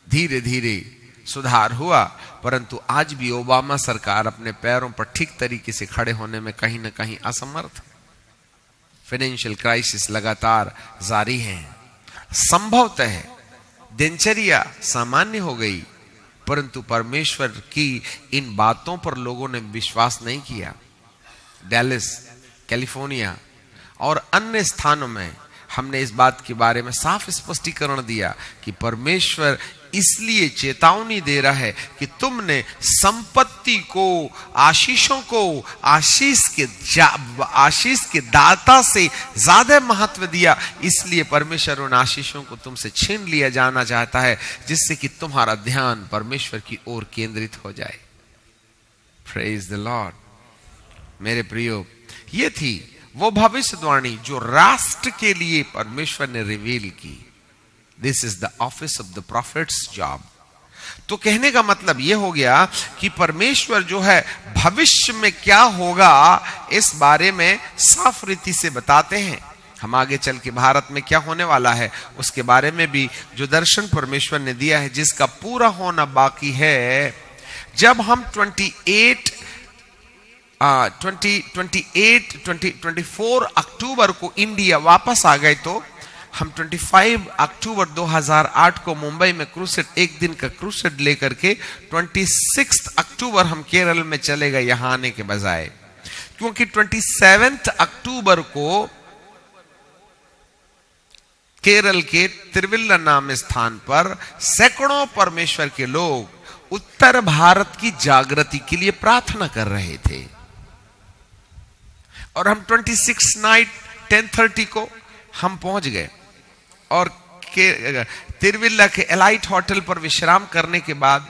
धीरे धीरे सुधार हुआ, परंतु आज भी ओबामा सरकार अपने पैरों पर ठीक तरीके से खड़े होने में कहीं ना कहीं असमर्थ है। फाइनेंशियल क्राइसिस लगातार जारी है। संभवतः दिनचर्या सामान्य हो गई, परंतु परमेश्वर की इन बातों पर लोगों ने विश्वास नहीं किया। डैलस, कैलिफोर्निया और अन्य स्थानों में हमने इस बात के बारे में साफ स्पष्टीकरण दिया कि परमेश्वर इसलिए चेतावनी दे रहा है कि तुमने संपत्ति को, आशीषों को, आशीष के दाता से ज्यादा महत्व दिया, इसलिए परमेश्वर उन आशीषों को तुमसे छीन लिया जाना चाहता है, जिससे कि तुम्हारा ध्यान परमेश्वर की ओर केंद्रित हो जाए। Praise the Lord. मेरे प्रियो, ये थी वो भविष्यवाणी जो राष्ट्र के लिए परमेश्वर ने रिवील की। This is the office of the profits job. तो कहने का मतलब यह हो गया कि परमेश्वर जो है भविष्य में क्या होगा इस बारे में साफ रीति से बताते हैं। हम आगे चल के भारत में क्या होने वाला है उसके बारे में भी जो दर्शन परमेश्वर ने दिया है, जिसका पूरा होना बाकी है। जब हम 24 अक्टूबर को इंडिया वापस आ गए, तो हम 25 अक्टूबर 2008 को मुंबई में क्रूसेड, एक दिन का क्रूसेड लेकर के 26 अक्टूबर हम केरल में चले गए यहां आने के बजाय, क्योंकि 27 अक्टूबर को केरल के तिरुवल्लुवर नाम स्थान पर सैकड़ों परमेश्वर के लोग उत्तर भारत की जागृति के लिए प्रार्थना कर रहे थे। और हम 26 नाइट 10:30 को हम पहुंच गए और तिरुवल्लुवर के एलाइट होटल पर विश्राम करने के बाद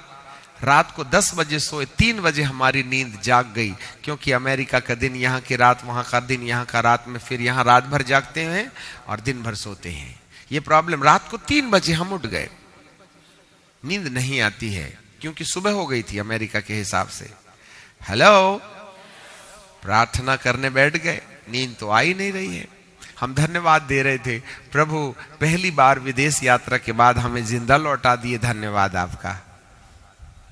रात को 10 बजे सोए, 3 बजे हमारी नींद जाग गई, क्योंकि अमेरिका का दिन यहाँ की रात, वहां का दिन यहाँ का रात में, फिर यहाँ रात भर जागते हैं और दिन भर सोते हैं। ये प्रॉब्लम, रात को 3 बजे हम उठ गए, नींद नहीं आती है क्योंकि सुबह हो गई थी अमेरिका के हिसाब से। हेलो, प्रार्थना करने बैठ गए, नींद तो आ ही नहीं रही है। हम धन्यवाद दे रहे थे, प्रभु पहली बार विदेश यात्रा के बाद हमें जिंदा लौटा दिए, धन्यवाद आपका।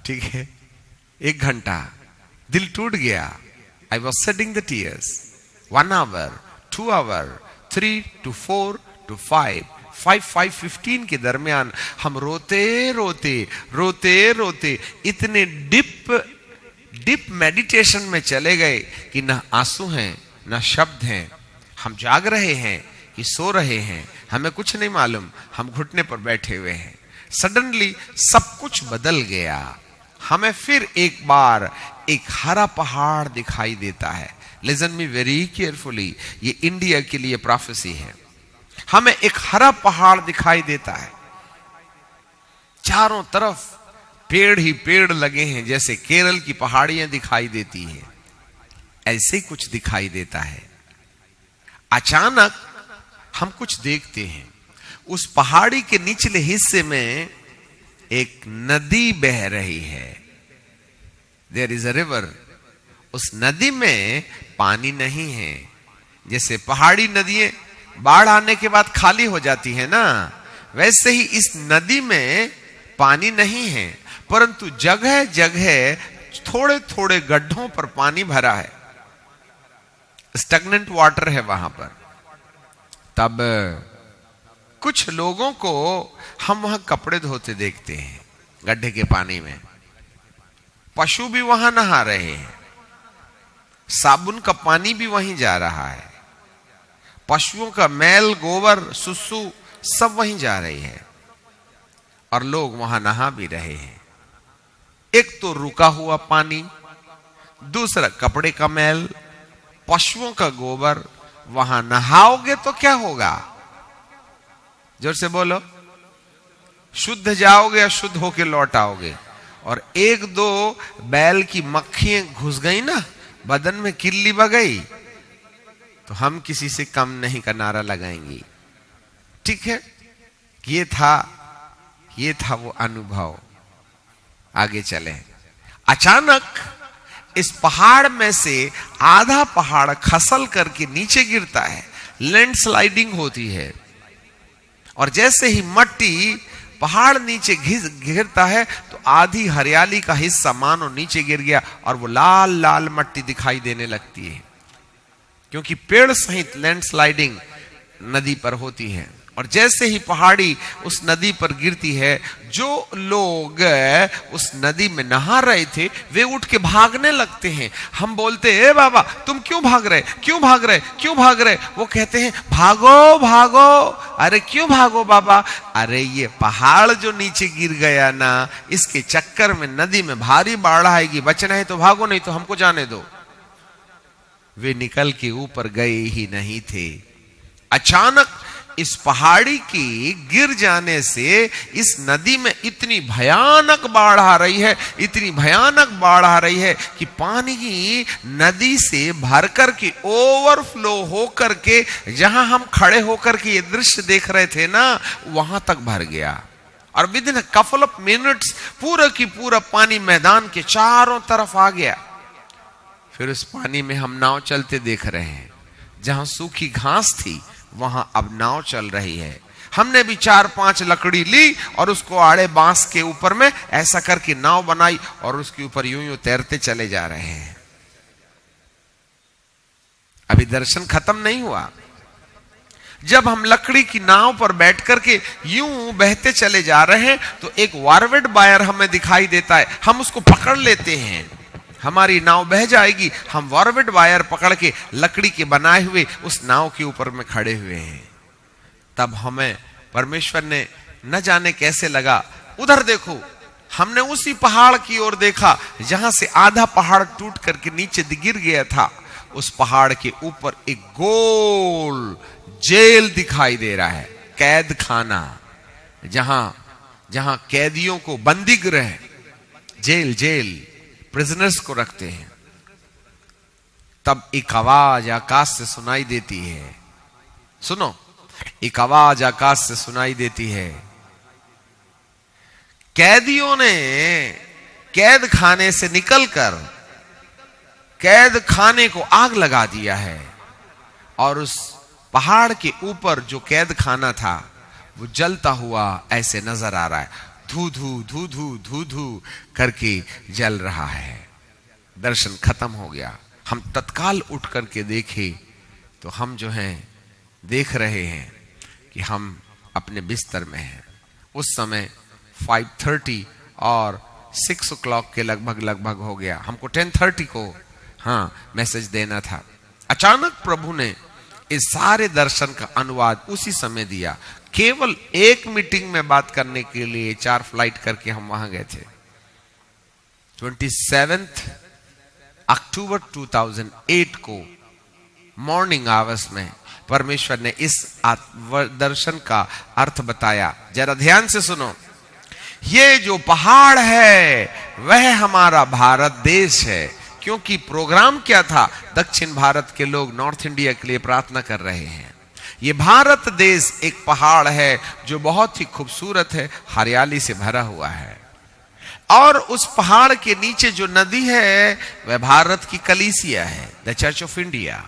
ठीक है, 1 घंटा दिल टूट गया। I was shedding the tears. 1 hour, 2 hour, 3 to 4 to 5, 5:15 के दरमियान हम रोते रोते इतने डीप मेडिटेशन में चले गए कि ना आंसू हैं ना शब्द हैं। हम जाग रहे हैं कि सो रहे हैं, हमें कुछ नहीं मालूम, हम घुटने पर बैठे हुए हैं। सडनली सब कुछ बदल गया। हमें फिर एक बार एक हरा पहाड़ दिखाई देता है। लिसन मी वेरी केयरफुली, ये इंडिया के लिए प्रोफेसी है। हमें एक हरा पहाड़ दिखाई देता है, चारों तरफ पेड़ ही पेड़ लगे हैं, जैसे केरल की पहाड़ियां दिखाई देती हैं, ऐसे कुछ दिखाई देता है। अचानक हम कुछ देखते हैं, उस पहाड़ी के निचले हिस्से में एक नदी बह रही है। There is a river. उस नदी में पानी नहीं है। जैसे पहाड़ी नदियां बाढ़ आने के बाद खाली हो जाती है ना, वैसे ही इस नदी में पानी नहीं है, परंतु जगह जगह थोड़े थोड़े गड्ढों पर पानी भरा है, स्टैग्नेंट वाटर है वहां पर। तब कुछ लोगों को हम वहां कपड़े धोते देखते हैं गड्ढे के पानी में। पशु भी वहां नहा रहे हैं, साबुन का पानी भी वहीं जा रहा है, पशुओं का मैल, गोबर, सुसु सब वहीं जा रही है और लोग वहां नहा भी रहे हैं। एक तो रुका हुआ पानी, दूसरा कपड़े का मैल, पशुओं का गोबर। वहां नहाओगे तो क्या होगा? जोर से बोलो। शुद्ध जाओगे या शुद्ध होके लौट आओगे? और 1-2 बैल की मक्खियां घुस गई ना बदन में, किल्ली बगई, तो हम किसी से कम नहीं का नारा लगाएंगी। ठीक है, ये था वो अनुभव। आगे चले। अचानक इस पहाड़ में से आधा पहाड़ खसल करके नीचे गिरता है, लैंडस्लाइडिंग होती है, और जैसे ही मट्टी पहाड़ नीचे गिरता है तो आधी हरियाली का हिस्सा मानो नीचे गिर गया और वो लाल लाल मट्टी दिखाई देने लगती है, क्योंकि पेड़ सहित लैंडस्लाइडिंग नदी पर होती है। और जैसे ही पहाड़ी उस नदी पर गिरती है, जो लोग उस नदी में नहा रहे थे वे उठ के भागने लगते हैं। हम बोलते हैं, ए बाबा तुम क्यों भाग रहे, क्यों भाग रहे, क्यों भाग रहे? वो कहते हैं, भागो भागो। अरे क्यों भागो बाबा? अरे ये पहाड़ जो नीचे गिर गया ना, इसके चक्कर में नदी में भारी बाढ़ आएगी, बचना है तो भागो, नहीं तो हमको जाने दो। वे निकल के ऊपर गए ही नहीं थे। अचानक इस पहाड़ी की गिर जाने से इस नदी में इतनी भयानक बाढ़ आ रही है, इतनी भयानक बाढ़ आ रही है कि पानी नदी से भर करके ओवरफ्लो होकर के जहां हम खड़े होकर के ये दृश्य देख रहे थे ना, वहां तक भर गया। और with in couple of minutes पूरा की पूरा पानी मैदान के चारों तरफ आ गया। फिर उस पानी में हम नाव चलते देख रहे हैं। जहां सूखी घास थी वहां अब नाव चल रही है। हमने भी 4-5 लकड़ी ली और उसको आड़े बांस के ऊपर में ऐसा करके नाव बनाई और उसके ऊपर यूं यूं तैरते चले जा रहे हैं। अभी दर्शन खत्म नहीं हुआ। जब हम लकड़ी की नाव पर बैठ करके यूं बहते चले जा रहे हैं तो एक वारवेड बायर हमें दिखाई देता है। हम उसको पकड़ लेते हैं, हमारी नाव बह जाएगी। हम वारवेड वायर पकड़ के लकड़ी के बनाए हुए उस नाव के ऊपर में खड़े हुए हैं। तब हमें परमेश्वर ने न जाने कैसे लगा, उधर देखो, हमने उसी पहाड़ की ओर देखा जहां से आधा पहाड़ टूट करके नीचे गिर गया था। उस पहाड़ के ऊपर एक गोल जेल दिखाई दे रहा है, कैद खाना, जहां कैदियों को बंदी गृह, जेल प्रिजनर्स को रखते हैं। तब एक आवाज आकाश से सुनाई देती है। सुनो, एक आवाज आकाश से सुनाई देती है। कैदियों ने कैद खाने से निकलकर कैद खाने को आग लगा दिया है और उस पहाड़ के ऊपर जो कैद खाना था वो जलता हुआ ऐसे नजर आ रहा है। धू धू धू धू धू धू करके जल रहा है। दर्शन खत्म हो गया। हम तत्काल उठ करके देखे तो हम जो हैं देख रहे हैं कि हम अपने बिस्तर में हैं। उस समय 5:30 और 6 o'clock के लगभग हो गया। हमको 10:30 को मैसेज देना था। अचानक प्रभु ने इस सारे दर्शन का अनुवाद उसी समय दिया। केवल एक मीटिंग में बात करने के लिए 4 फ्लाइट करके हम वहां गए थे। 27 अक्टूबर 2008 को मॉर्निंग आवर्स में परमेश्वर ने इस दर्शन का अर्थ बताया। जरा ध्यान से सुनो। ये जो पहाड़ है वह हमारा भारत देश है। क्योंकि प्रोग्राम क्या था, दक्षिण भारत के लोग नॉर्थ इंडिया के लिए प्रार्थना कर रहे हैं। ये भारत देश एक पहाड़ है जो बहुत ही खूबसूरत है, हरियाली से भरा हुआ है। और उस पहाड़ के नीचे जो नदी है वह भारत की कलीसिया है, द चर्च ऑफ इंडिया।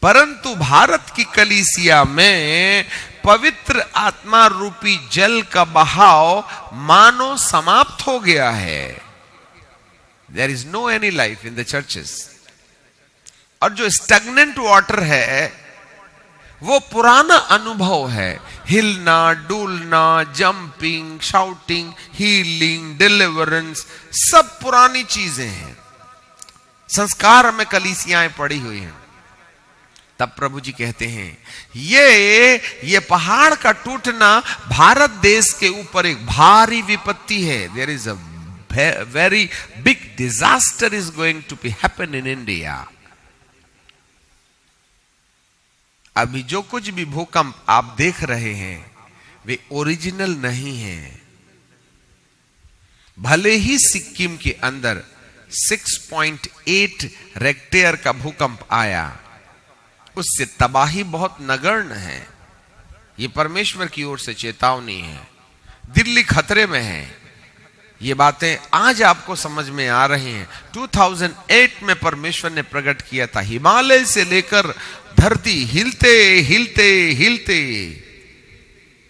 परंतु भारत की कलीसिया में पवित्र आत्मा रूपी जल का बहाव मानो समाप्त हो गया है। There is no any life in the churches. और जो स्टैग्नेंट वाटर है वो पुराना अनुभव है। हिलना, डुलना, जंपिंग, शाउटिंग, हीलिंग, डिलीवरेंस, सब पुरानी चीजें हैं। संस्कार में कलीसियाएं पड़ी हुई हैं। तब प्रभु जी कहते हैं ये पहाड़ का टूटना भारत देश के ऊपर एक भारी विपत्ति है। There is a very big disaster is going to be happen in India. अभी जो कुछ भी भूकंप आप देख रहे हैं वे ओरिजिनल नहीं हैं। भले ही सिक्किम के अंदर 6.8 रेक्टेयर का भूकंप आया, उससे तबाही बहुत नगण्य है। ये परमेश्वर की ओर से चेतावनी है। दिल्ली खतरे में है। ये बातें आज आपको समझ में आ रही हैं। 2008 में परमेश्वर ने प्रकट किया था। हिमालय से लेकर धरती हिलते हिलते हिलते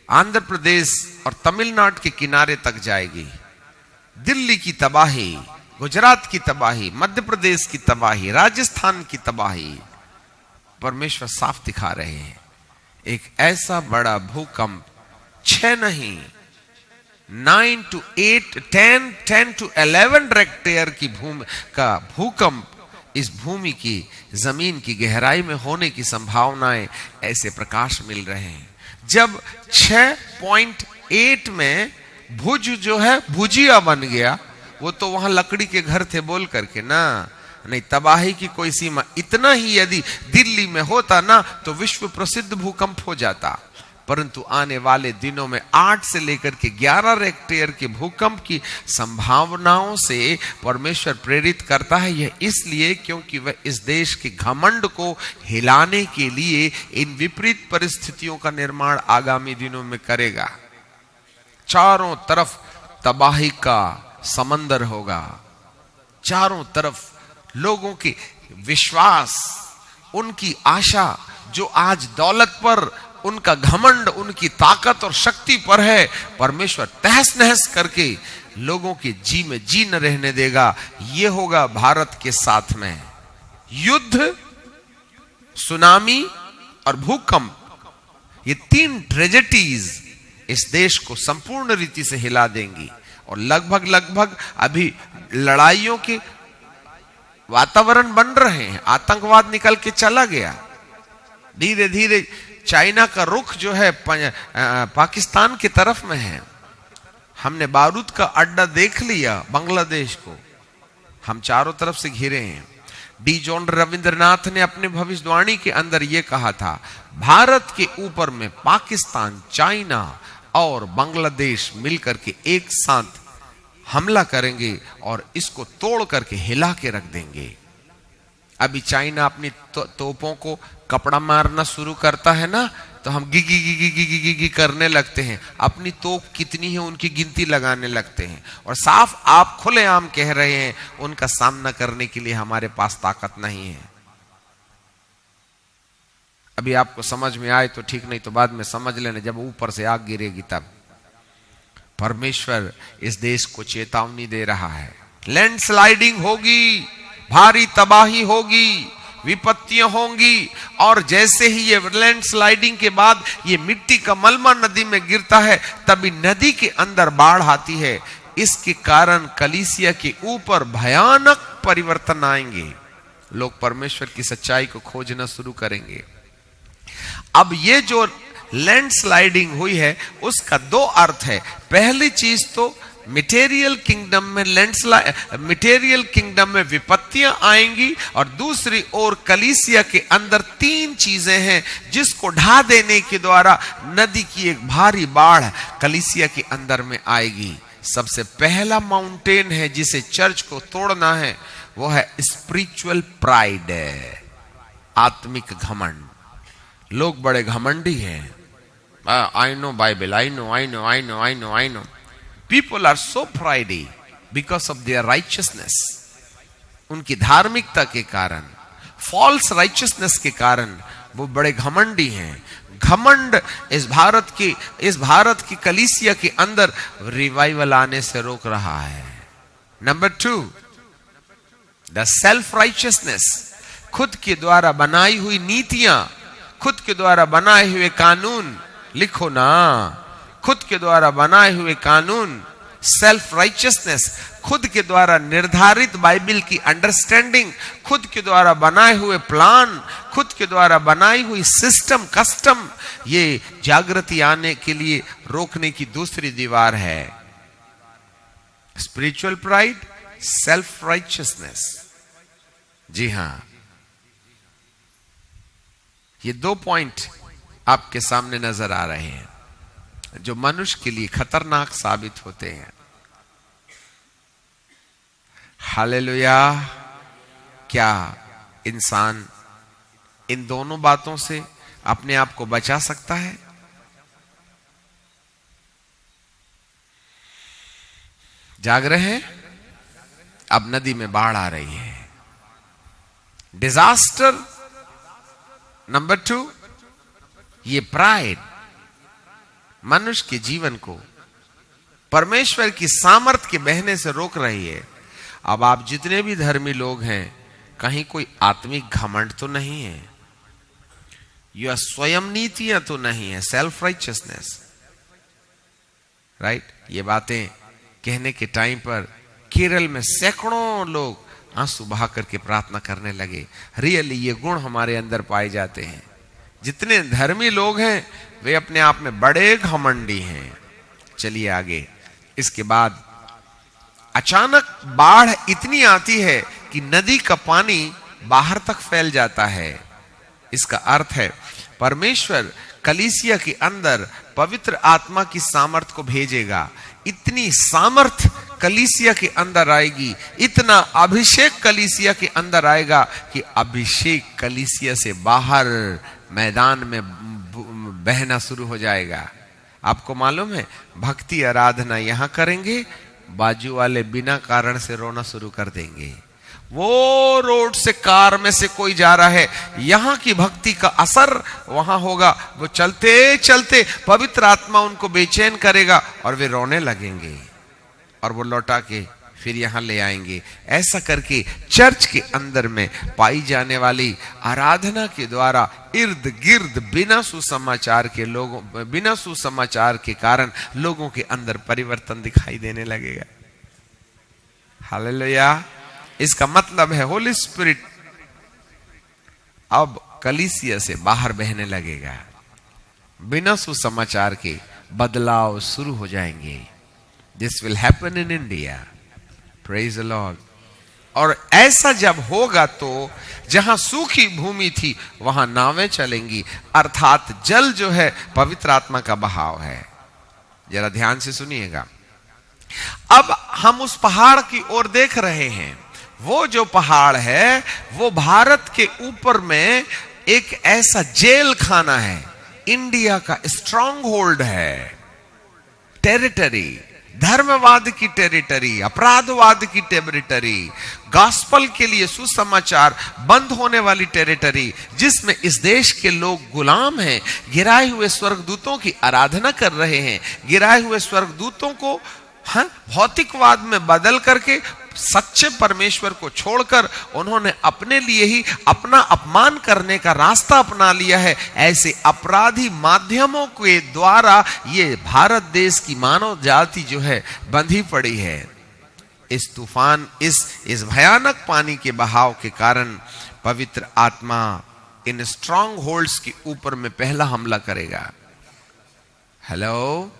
आंध्र प्रदेश और तमिलनाडु के किनारे तक जाएगी। दिल्ली की तबाही, गुजरात की तबाही, मध्य प्रदेश की तबाही, राजस्थान की तबाही परमेश्वर साफ दिखा रहे हैं। एक ऐसा बड़ा भूकंप 6 नहीं 9 to 8 10 to 11 रेक्टर की भूकंप इस भूमि की जमीन की गहराई में होने की संभावनाएं ऐसे प्रकाश मिल रहे हैं। जब 6.8 में भुज जो है भुजिया बन गया, वो तो वहां लकड़ी के घर थे बोल करके ना, नहीं तबाही की कोई सीमा। इतना ही यदि दिल्ली में होता ना तो विश्व प्रसिद्ध भूकंप हो जाता। परंतु आने वाले दिनों में 8 से लेकर के 11 रेक्टर के भूकंप की संभावनाओं से परमेश्वर प्रेरित करता है। यह इसलिए क्योंकि वह इस देश के घमंड को हिलाने के लिए इन विपरीत परिस्थितियों का निर्माण आगामी दिनों में करेगा। चारों तरफ तबाही का समंदर होगा, चारों तरफ लोगों के विश्वास, उनकी आशा जो आज दौलत पर, उनका घमंड, उनकी ताकत और शक्ति पर है, परमेश्वर तहस नहस करके लोगों के जी में जी न रहने देगा। यह होगा भारत के साथ में। युद्ध, सुनामी और भूकंप, ये 3 ट्रेजेडीज इस देश को संपूर्ण रीति से हिला देंगी। और लगभग अभी लड़ाइयों के वातावरण बन रहे हैं। आतंकवाद निकल के चला गया। धीरे धीरे चाइना का रुख जो है पाकिस्तान की तरफ में है। हमने बारूद का अड्डा देख लिया बांग्लादेश को, हम चारों तरफ से घिरे हैं। डी जॉन रविंद्रनाथ ने अपने भविष्यवाणी के अंदर यह कहा था, भारत के ऊपर में पाकिस्तान, चाइना और बांग्लादेश मिलकर के एक साथ हमला करेंगे और इसको तोड़ करके हिला के रख देंगे। अभी चाइना अपनी तोपों को कपड़ा मारना शुरू करता है ना, तो हम गी करने लगते हैं। अपनी तोप कितनी है उनकी गिनती लगाने लगते हैं। और साफ आप खुलेआम कह रहे हैं उनका सामना करने के लिए हमारे पास ताकत नहीं है। अभी आपको समझ में आए तो ठीक, नहीं तो बाद में समझ लेना जब ऊपर से आग गिरेगी तब। परमेश्वर इस देश को चेतावनी दे रहा है। लैंडस्लाइडिंग होगी, भारी तबाही होगी, विपत्तियां होंगी। और जैसे ही ये लैंडस्लाइडिंग के बाद ये मिट्टी का मलबा नदी में गिरता है, तभी नदी के अंदर बाढ़ आती है। इसके कारण कलीसिया के ऊपर भयानक परिवर्तन आएंगे। लोग परमेश्वर की सच्चाई को खोजना शुरू करेंगे। अब ये जो लैंडस्लाइडिंग हुई है उसका 2 अर्थ है। पहली चीज तो मटेरियल किंगडम में मटेरियल किंगडम में विपत्तियां आएंगी, और दूसरी ओर कलीसिया के अंदर 3 चीजें हैं जिसको ढा देने के द्वारा नदी की एक भारी बाढ़ कलीसिया के अंदर में आएगी। सबसे पहला माउंटेन है जिसे चर्च को तोड़ना है, वो है स्पिरिचुअल प्राइड, आत्मिक घमंड। लोग बड़े घमंडी हैं। I know Bible, I know. People are so pridey because of their righteousness. उनकी धार्मिकता के कारण, false righteousness के कारण वो बड़े घमंडी हैं। घमंड इस भारत की कलीसिया के अंदर रिवाइवल आने से रोक रहा है। नंबर 2, the self righteousness, खुद के द्वारा बनाई हुई नीतियां, खुद के द्वारा बनाए हुए कानून, लिखो ना, खुद के द्वारा बनाए हुए कानून, सेल्फ राइचियसनेस, खुद के द्वारा निर्धारित बाइबल की अंडरस्टैंडिंग, खुद के द्वारा बनाए हुए प्लान, खुद के द्वारा बनाई हुई सिस्टम, कस्टम, ये जागृति आने के लिए रोकने की दूसरी दीवार है। Spiritual pride, self righteousness. जी हां, ये 2 पॉइंट आपके सामने नजर आ रहे हैं जो मनुष्य के लिए खतरनाक साबित होते हैं। हालेलुया। क्या इंसान इन दोनों बातों से अपने आप को बचा सकता है? जाग रहे हैं? अब नदी में बाढ़ आ रही है। डिजास्टर नंबर 2, ये प्राइड मनुष्य के जीवन को परमेश्वर की सामर्थ के बहने से रोक रही है। अब आप जितने भी धर्मी लोग हैं, कहीं कोई आत्मिक घमंड तो नहीं है। यह स्वयं नीतियां तो नहीं है, सेल्फ राइचियसनेस, राइट। ये बातें कहने के टाइम पर केरल में सैकड़ों लोग आंसू बहा करके प्रार्थना करने लगे। रियली ये गुण हमारे अंदर पाए जाते हैं। जितने धर्मी लोग हैं वे अपने आप में बड़े घमंडी हैं। चलिए आगे। इसके बाद अचानक बाढ़ इतनी आती है कि नदी का पानी बाहर तक फैल जाता है। इसका अर्थ है परमेश्वर कलीसिया के अंदर पवित्र आत्मा की सामर्थ को भेजेगा। इतनी सामर्थ कलीसिया के अंदर आएगी, इतना अभिषेक कलीसिया के अंदर आएगा कि अभिषेक कलीसिया से बाहर मैदान में बहना शुरू हो जाएगा। आपको मालूम है, भक्ति आराधना यहां करेंगे, बाजू वाले बिना कारण से रोना शुरू कर देंगे। वो रोड से कार में से कोई जा रहा है, यहां की भक्ति का असर वहां होगा। वो चलते चलते पवित्र आत्मा उनको बेचैन करेगा और वे रोने लगेंगे और वो लौटा के फिर यहां ले आएंगे। ऐसा करके चर्च के अंदर में पाई जाने वाली आराधना के द्वारा इर्द गिर्द बिना सुसमाचार के लोगों, बिना सुसमाचार के कारण लोगों के अंदर परिवर्तन दिखाई देने लगेगा। हालेलुया। इसका मतलब है होली स्पिरिट अब कलीसिया से बाहर बहने लगेगा। बिना सुसमाचार के बदलाव शुरू हो जाएंगे। This will happen in India. Praise the Lord. और ऐसा जब होगा तो जहां सूखी भूमि थी वहां नावें चलेंगी, अर्थात जल जो है पवित्र आत्मा का बहाव है। जरा ध्यान से सुनिएगा। अब हम उस पहाड़ की ओर देख रहे हैं। वो जो पहाड़ है वो भारत के ऊपर में एक ऐसा जेल खाना है, इंडिया का स्ट्रांग होल्ड है, टेरिटरी, धर्मवाद की टेरिटरी, अपराधवाद की टेरिटरी, गॉस्पल के लिए सुसमाचार बंद होने वाली टेरिटरी, जिसमें इस देश के लोग गुलाम हैं, गिराए हुए स्वर्गदूतों की आराधना कर रहे हैं। गिराए हुए स्वर्गदूतों को भौतिकवाद में बदल करके सच्चे परमेश्वर को छोड़कर उन्होंने अपने लिए ही अपना अपमान करने का रास्ता अपना लिया है। ऐसे अपराधी माध्यमों के द्वारा ये भारत देश की मानव जाति जो है बंधी पड़ी है। इस तूफान, इस भयानक पानी के बहाव के कारण पवित्र आत्मा इन स्ट्रांग होल्ड्स के ऊपर में पहला हमला करेगा। हेलो,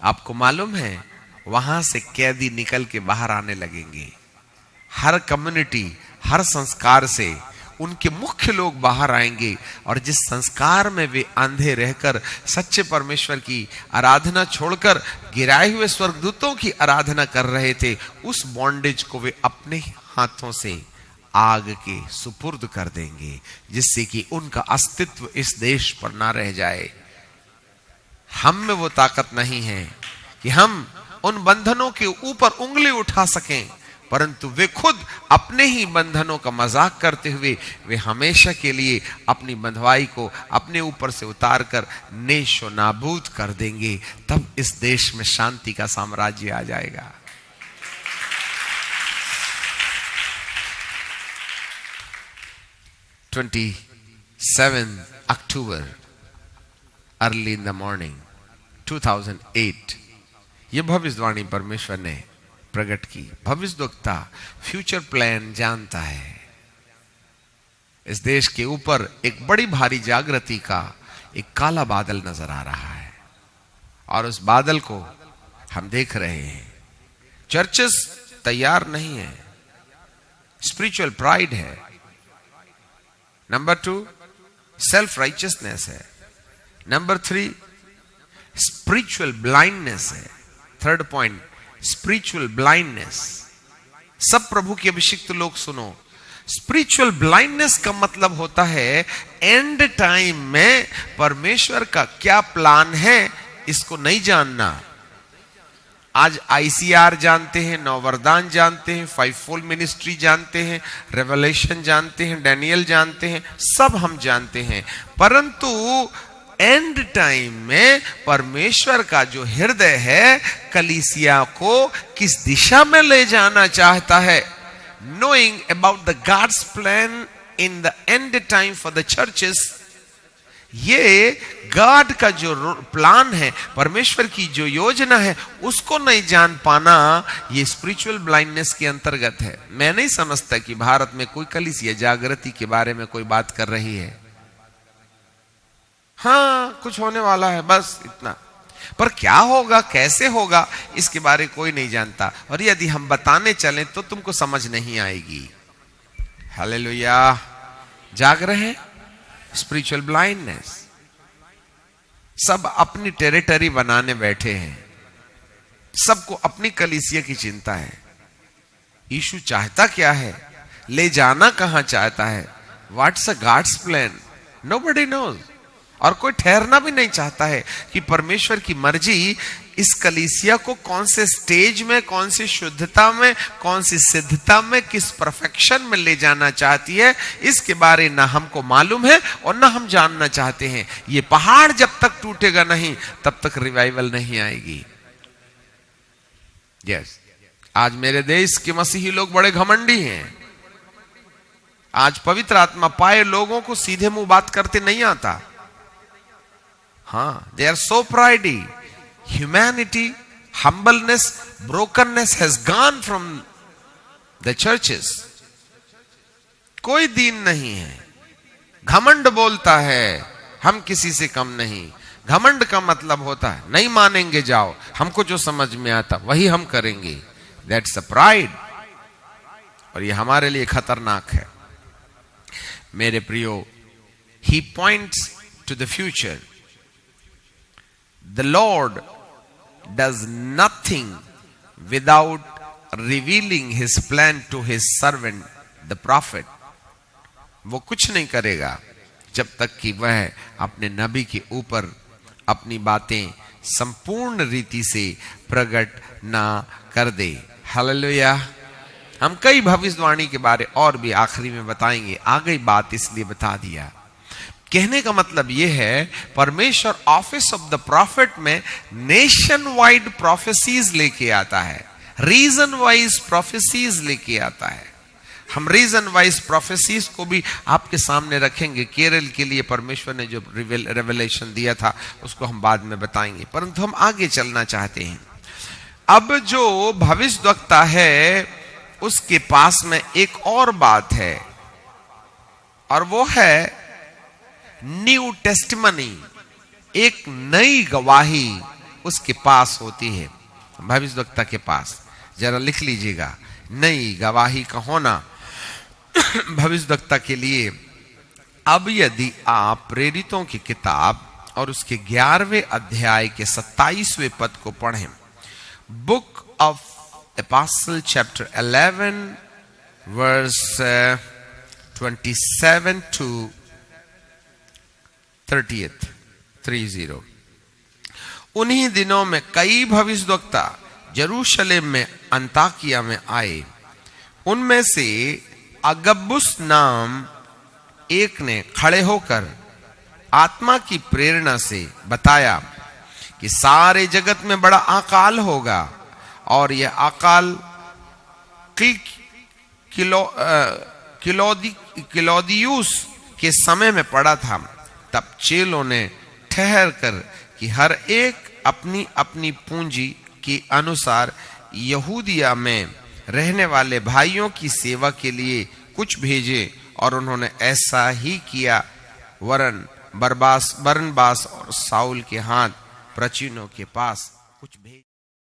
आपको मालूम है वहां से कैदी निकल के बाहर आने लगेंगे। हर कम्युनिटी, हर संस्कार से उनके मुख्य लोग बाहर आएंगे और जिस संस्कार में वे अंधे रहकर सच्चे परमेश्वर की आराधना छोड़कर गिराए हुए स्वर्गदूतों की आराधना कर रहे थे, उस बॉन्डेज को वे अपने हाथों से आग के सुपुर्द कर देंगे, जिससे कि उनका अस्तित्व इस देश पर ना रह जाए। हम में वो ताकत नहीं है कि हम उन बंधनों के ऊपर उंगली उठा सकें, परंतु वे खुद अपने ही बंधनों का मजाक करते हुए वे हमेशा के लिए अपनी बंधवाई को अपने ऊपर से उतार कर नेशो नाबूद कर देंगे। तब इस देश में शांति का साम्राज्य आ जाएगा। October 27 early in the morning 2008 ये भविष्यवाणी परमेश्वर ने प्रकट की। भविष्यवक्ता फ्यूचर प्लान जानता है। इस देश के ऊपर एक बड़ी भारी जागृति का एक काला बादल नजर आ रहा है और उस बादल को हम देख रहे हैं। चर्चेस तैयार नहीं है, स्पिरिचुअल प्राइड है। नंबर 2 सेल्फ राइचियसनेस है। नंबर 3 स्पिरिचुअल ब्लाइंडनेस है। Third point spiritual blindness. सब प्रभु के अभिषिक्त लोग सुनो, स्पिरिचुअल ब्लाइंडनेस का मतलब होता है एंड टाइम में परमेश्वर का क्या प्लान है इसको नहीं जानना। आज ICR जानते हैं, नववरदान जानते हैं, 5-fold मिनिस्ट्री जानते हैं, रेवलेशन जानते हैं, डैनियल जानते हैं, सब हम जानते हैं, परंतु एंड टाइम में परमेश्वर का जो हृदय है कलीसिया को किस दिशा में ले जाना चाहता है, knowing about the God's plan in the end time for the churches, ये गॉड का जो प्लान है, परमेश्वर की जो योजना है, उसको नहीं जान पाना ये स्पिरिचुअल ब्लाइंडनेस के अंतर्गत है। मैं नहीं समझता कि भारत में कोई कलीसिया जागृति के बारे में कोई बात कर रही है। हाँ, कुछ होने वाला है, बस इतना। पर क्या होगा, कैसे होगा, इसके बारे कोई नहीं जानता। और यदि हम बताने चलें तो तुमको समझ नहीं आएगी। हालेलुया। जाग रहे, स्पिरिचुअल ब्लाइंडनेस। सब अपनी टेरिटरी बनाने बैठे हैं, सबको अपनी कलीसिया की चिंता है। यीशु चाहता क्या है, ले जाना कहां चाहता है, what's a God's plan, nobody knows. और कोई ठहरना भी नहीं चाहता है कि परमेश्वर की मर्जी इस कलीसिया को कौन से स्टेज में, कौन सी शुद्धता में, कौन सी सिद्धता में, किस परफेक्शन में ले जाना चाहती है, इसके बारे ना हमको मालूम है और ना हम जानना चाहते हैं। ये पहाड़ जब तक टूटेगा नहीं तब तक रिवाइवल नहीं आएगी। यस, आज मेरे देश के मसीही लोग बड़े घमंडी हैं। आज पवित्र आत्मा पाए लोगों को सीधे मुंह बात करते नहीं आता। हाँ, they are so pridey. Humanity, humbleness, brokenness has gone from the churches. कोई दीन नहीं है, घमंड बोलता है हम किसी से कम नहीं। घमंड का मतलब होता है नहीं मानेंगे, जाओ, हमको जो समझ में आता वही हम करेंगे। That's a pride. और ये हमारे लिए खतरनाक है। मेरे प्रियो, he points to the future. The Lord does nothing without revealing his plan to his servant, the prophet. वो कुछ नहीं करेगा जब तक कि वह अपने नबी के ऊपर अपनी बातें संपूर्ण रीति से प्रकट ना कर दे। हालेलुया। हम कई भविष्यवाणी के बारे और भी आखिरी में बताएंगे, आ गई बात इसलिए बता दिया। कहने का मतलब यह है, परमेश्वर ऑफिस ऑफ द प्रॉफिट में नेशन वाइड प्रोफेसीज लेके आता है, रीजन वाइज प्रोफेसीज लेके आता है। हम रीजन वाइज प्रोफेसीज को भी आपके सामने रखेंगे। केरल के लिए परमेश्वर ने जो रेवलेशन दिया था उसको हम बाद में बताएंगे, परंतु हम आगे चलना चाहते हैं। अब जो भविष्यवक्ता है उसके पास में एक और बात है, और वो है न्यू टेस्टिमनी, एक नई गवाही उसके पास होती है भविष्यवक्ता के पास। जरा लिख लीजिएगा, नई गवाही का होना भविष्यवक्ता के लिए। अब यदि आप प्रेरितों की किताब और उसके 11वें अध्याय के 27वें पद को पढ़ें, book of apostle chapter 11 verse 27 to 30। उन्हीं दिनों में कई भविष्यवक्ता यरूशलेम में अंताकिया में आए। उनमें से अगबुस नाम एक ने खड़े होकर आत्मा की प्रेरणा से बताया कि सारे जगत में बड़ा अकाल होगा, और यह अकाल किलौदियुस के समय में पड़ा था। तब चेलों ने ठहर कर कि हर एक अपनी अपनी पूंजी के अनुसार यहूदिया में रहने वाले भाइयों की सेवा के लिए कुछ भेजे, और उन्होंने ऐसा ही किया। वरन बरनबास और साउल के हाथ प्राचीनों के पास कुछ भेज